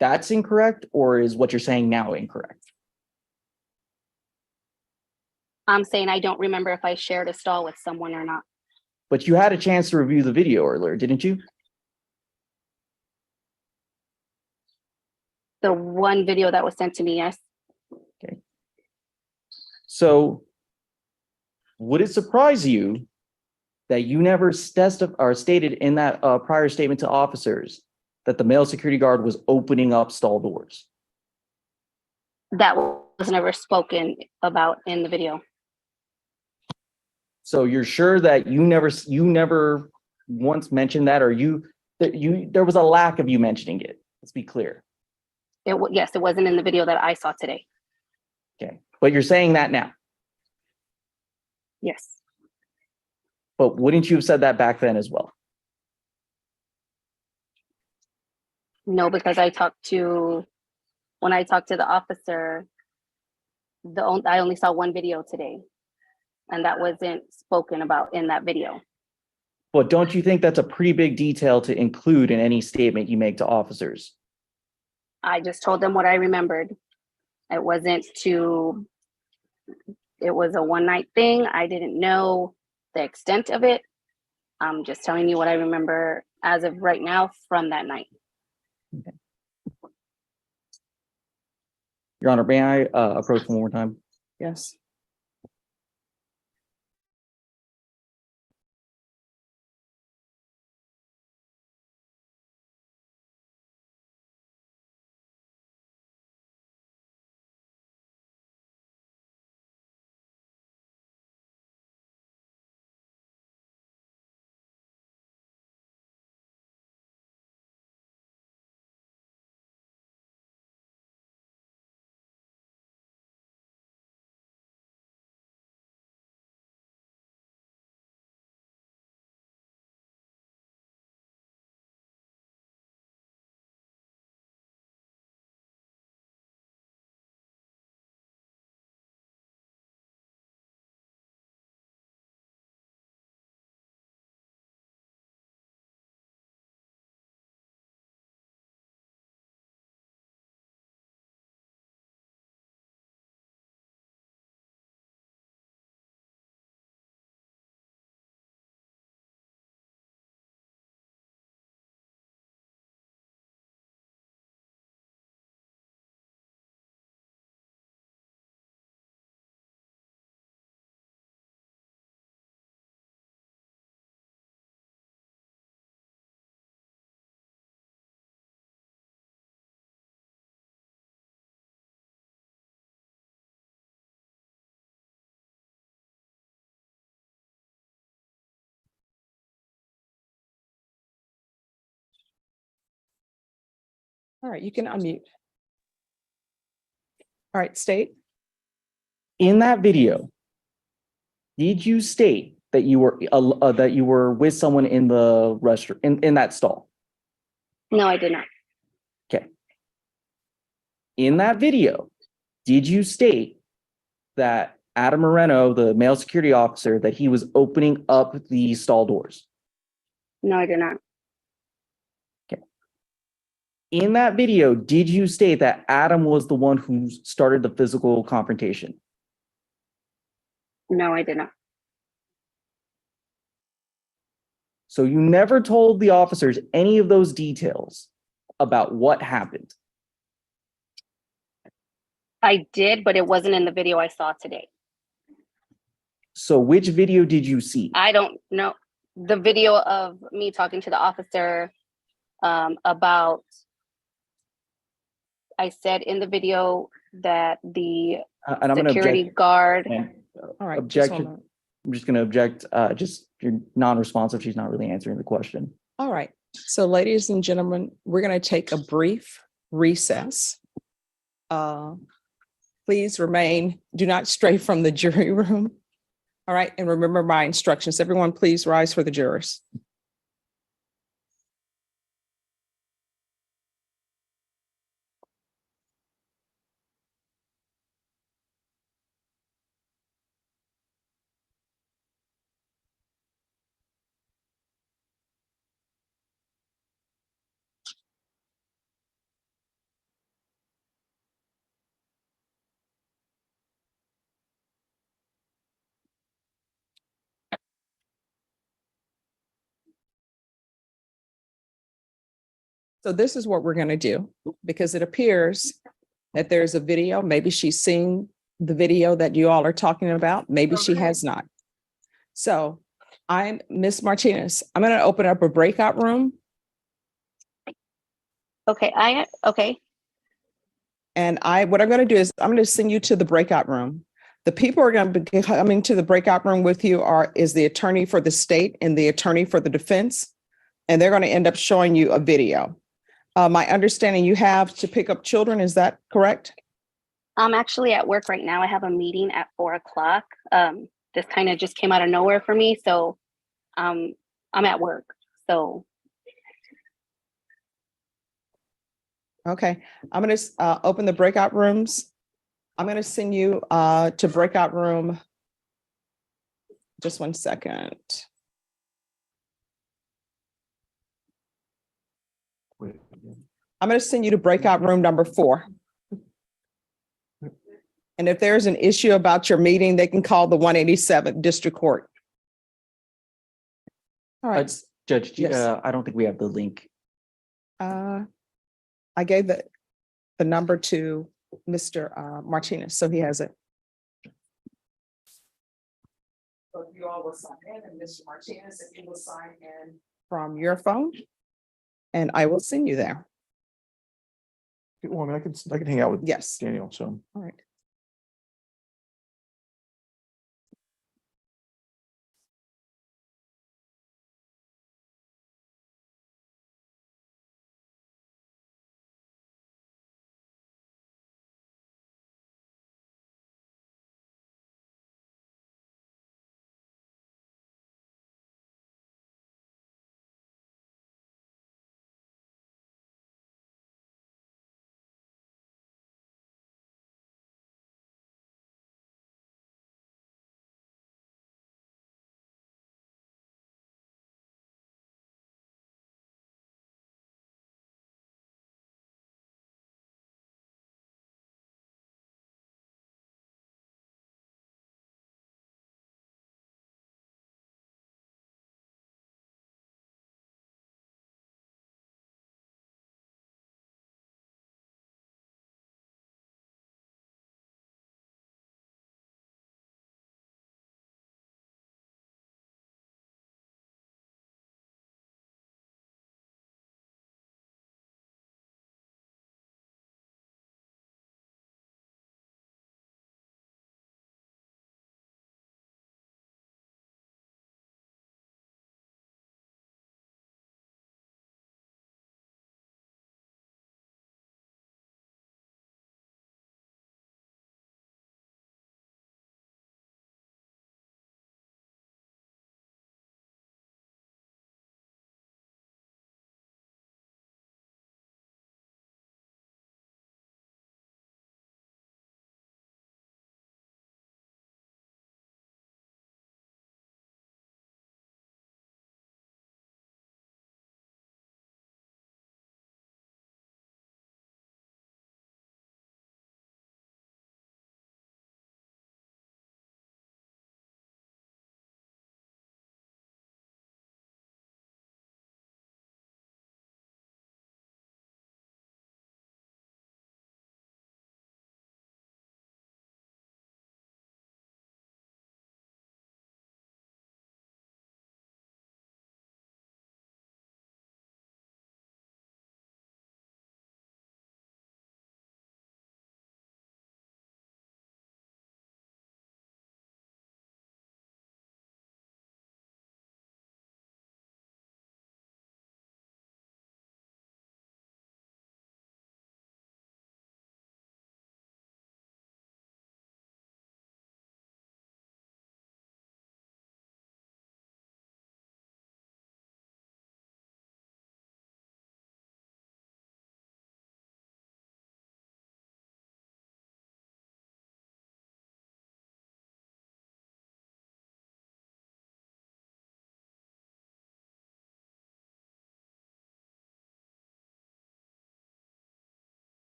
that's incorrect, or is what you're saying now incorrect? I'm saying I don't remember if I shared a stall with someone or not. But you had a chance to review the video earlier, didn't you? The one video that was sent to me, yes. So would it surprise you that you never stated in that prior statement to officers that the male security guard was opening up stall doors? That was never spoken about in the video. So you're sure that you never once mentioned that, or there was a lack of you mentioning it? Let's be clear. Yes, it wasn't in the video that I saw today. Okay, but you're saying that now. Yes. But wouldn't you have said that back then as well? No, because when I talked to the officer, I only saw one video today, and that wasn't spoken about in that video. But don't you think that's a pretty big detail to include in any statement you make to officers? I just told them what I remembered. It was a one night thing. I didn't know the extent of it. I'm just telling you what I remember as of right now from that night. Okay. Your Honor, may I approach one more time? Yes. All right, you can unmute. All right, state. In that video, did you state that you were with someone in the restroom in that stall? No, I did not. Okay. In that video, did you state that Adam Moreno, the male security officer, that he was opening up the stall doors? No, I did not. In that video, did you state that Adam was the one who started the physical confrontation? No, I did not. So you never told the officers any of those details about what happened? I did, but it wasn't in the video I saw today. So which video did you see? I don't know. The video of me talking to the officer about, I said in the video that the And I'm going to security object. guard. All right. just Objection. hold on. I'm just going to object. Just you're non-responsive. She's not really answering the question. All right. So ladies and gentlemen, we're going to take a brief recess. Please do not stray from the jury room. All right. And remember my instructions. Everyone, please rise for the jurors. So this is what we're going to do, because it appears that there's a video. Maybe she's seen the video that you all are talking about. Maybe she has not. So I'm Miss Martinez. I'm going to open up a breakout room, Okay, okay, and what I'm going to do is I'm going to send you to the breakout room. The people who are going to be coming to the breakout room with you is the attorney for the state and the attorney for the defense, and they're going to end up showing you a video. My understanding, you have to pick up children. Is that correct? I'm actually at work right now. I have a meeting at 4 o'clock. This kind of just came out of nowhere for me, so I'm at work. So Okay, I'm going to open the breakout rooms. I'm going to send you to breakout room. Just 1 second. Wait, I'm going to send you to breakout room number 4. And if there's an issue about your meeting, they can call the 187th District Court. All right. Judge, Yes. I don't think we have the link. I gave the number to Mr. Martinez, so he has it. So if you all will sign in, and Mr. Martinez, if you will sign in from your phone, and I will send you there. Well, I mean, I can hang out with Yes. Daniel, so. All right.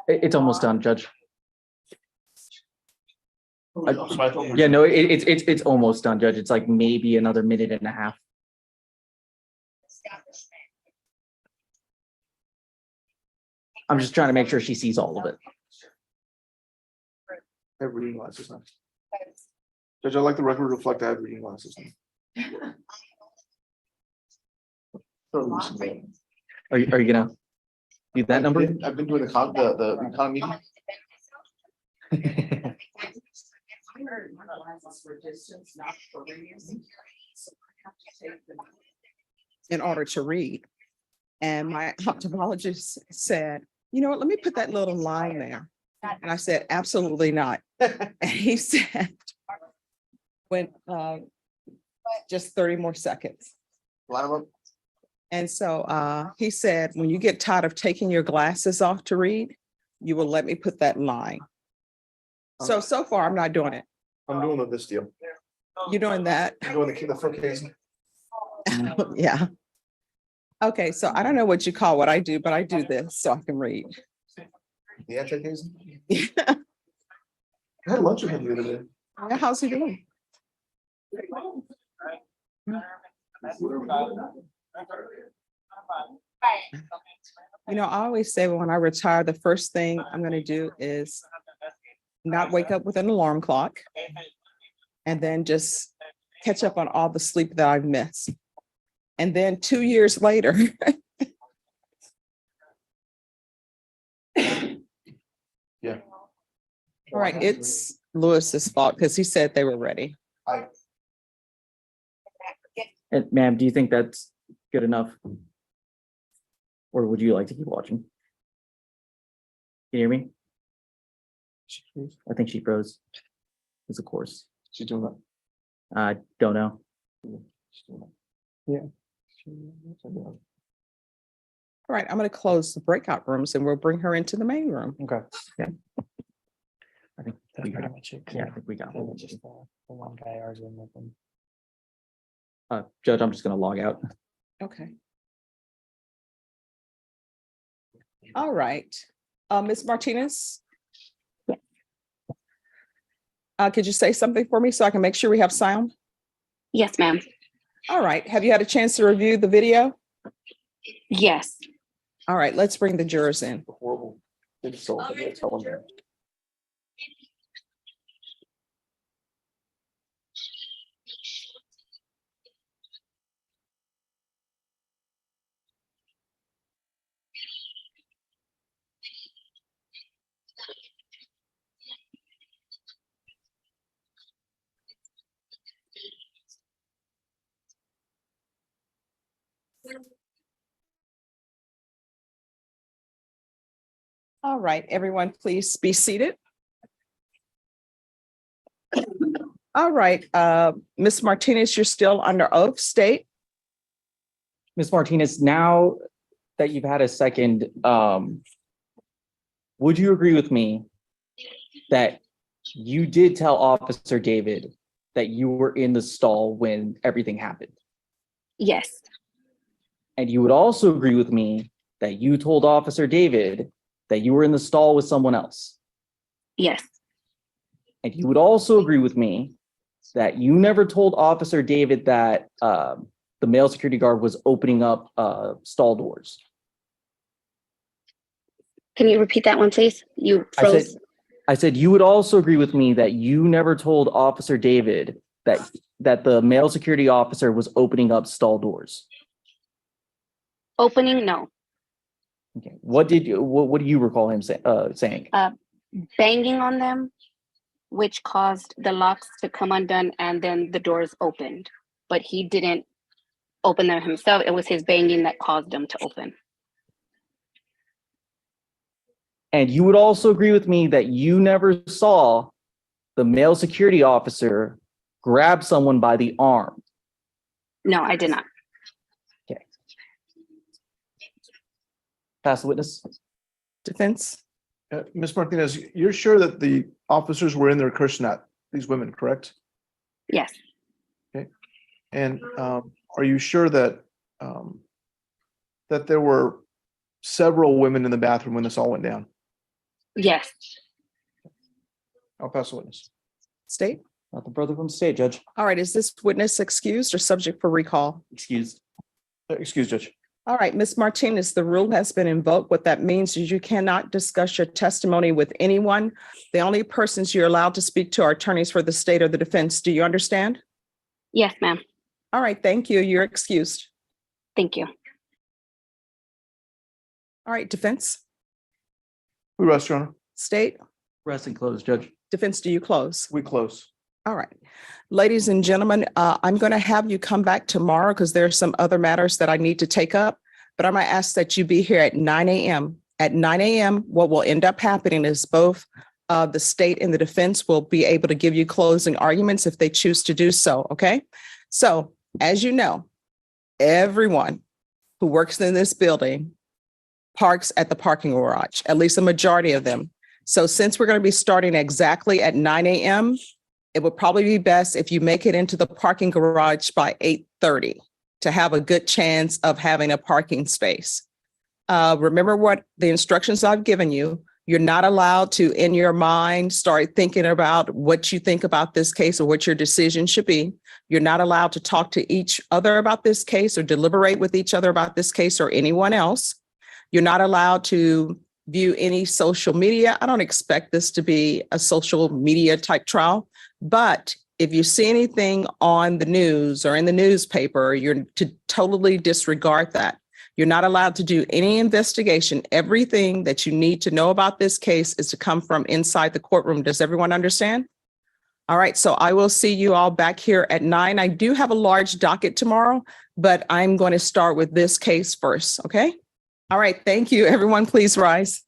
It's almost done, Judge. Yeah, no, it's almost done, Judge. It's like maybe another minute and a half. I'm just trying to make sure she sees all of it. I have reading glasses now. Judge, I'd like the record to reflect I have reading glasses now. Are you gonna do that number? I've been doing the economy. In order to read. And my ophthalmologist said, you know what, let me put that little line there. And I said, absolutely not. And he said, when just 30 more seconds. Line 'em up. And so he said, when you get tired of taking your glasses off to read, you will let me put that line. So far, I'm not doing it. I'm doing this deal. You're doing that? I'm doing the front case. Yeah. Okay, so I don't know what you call what I do, but I do this so I can read. The anti case. I had lunch with him the other day. Yeah, how's he doing? You know, I always say when I retire, the first thing I'm going to do is not wake up with an alarm clock and then just catch up on all the sleep that I've missed. And then 2 years later. Yeah. All right, it's Lewis's fault because he said they were ready. And ma'am, do you think that's good enough? Or would you like to keep watching? Can you hear me? I think she froze. It's a course. She's doing that. I don't know. Yeah. All right, I'm going to close the breakout rooms and we'll bring her into the main room. Okay. I think That's we pretty got, much it. yeah, I think we got. It was just the one guy arguing with him. Judge, I'm just gonna log out. Okay. All right, Ms. Martinez? Could you say something for me so I can make sure we have sound? Yes, ma'am. All right, have you had a chance to review the video? Yes. All right, let's bring the jurors in. Horrible. It's so. All right, everyone, please be seated. All right, Ms. Martinez, you're still under oath, state. Ms. Martinez, now that you've had a second, would you agree with me that you did tell Officer David that you were in the stall when everything happened? Yes. And you would also agree with me that you told Officer David that you were in the stall with someone else? Yes. And you would also agree with me that you never told Officer David that the male security guard was opening up stall doors? Can you repeat that one, please? You froze. I said you would also agree with me that you never told Officer David that the male security officer was opening up stall doors. Opening, no. Okay. What do you recall him saying? Banging on them, which caused the locks to come undone and then the doors opened. But he didn't open them himself. It was his banging that caused them to open. And you would also agree with me that you never saw the male security officer grab someone by the arm? No, I did not. Okay. Pass the witness. Defense. Ms. Martinez, you're sure that the officers were in there cursing at these women, correct? Yes. Okay. And are you sure that that there were several women in the bathroom when this all went down? Yes. I'll pass the witness. State. Nothing further from the state, Judge. All right, is this witness excused or subject for recall? Excused. Excuse Judge. All right, Ms. Martinez, the rule has been invoked. What that means is you cannot discuss your testimony with anyone. The only persons you're allowed to speak to are attorneys for the state or the defense. Do you understand? Yes, ma'am. All right, thank you. You're excused. Thank you. All right, defense, We rest, Your Honor. state, Rest and close, Judge. defense, do you close? We close. All right. Ladies and gentlemen, I'm going to have you come back tomorrow because there are some other matters that I need to take up, but I'm going to ask that you be here at 9 a.m. At 9 a.m., what will end up happening is both the state and the defense will be able to give you closing arguments if they choose to do so, okay? So, as you know, everyone who works in this building parks at the parking garage, at least a majority of them. So since we're going to be starting exactly at 9 a.m., it would probably be best if you make it into the parking garage by 8:30 to have a good chance of having a parking space. Remember what the instructions I've given you. You're not allowed to, in your mind, start thinking about what you think about this case or what your decision should be. You're not allowed to talk to each other about this case or deliberate with each other about this case or anyone else. You're not allowed to view any social media. I don't expect this to be a social media type trial, but if you see anything on the news or in the newspaper, you're to totally disregard that. You're not allowed to do any investigation. Everything that you need to know about this case is to come from inside the courtroom. Does everyone understand? All right, so I will see you all back here at 9. I do have a large docket tomorrow, but I'm going to start with this case first, okay? All right, thank you. Everyone, please rise.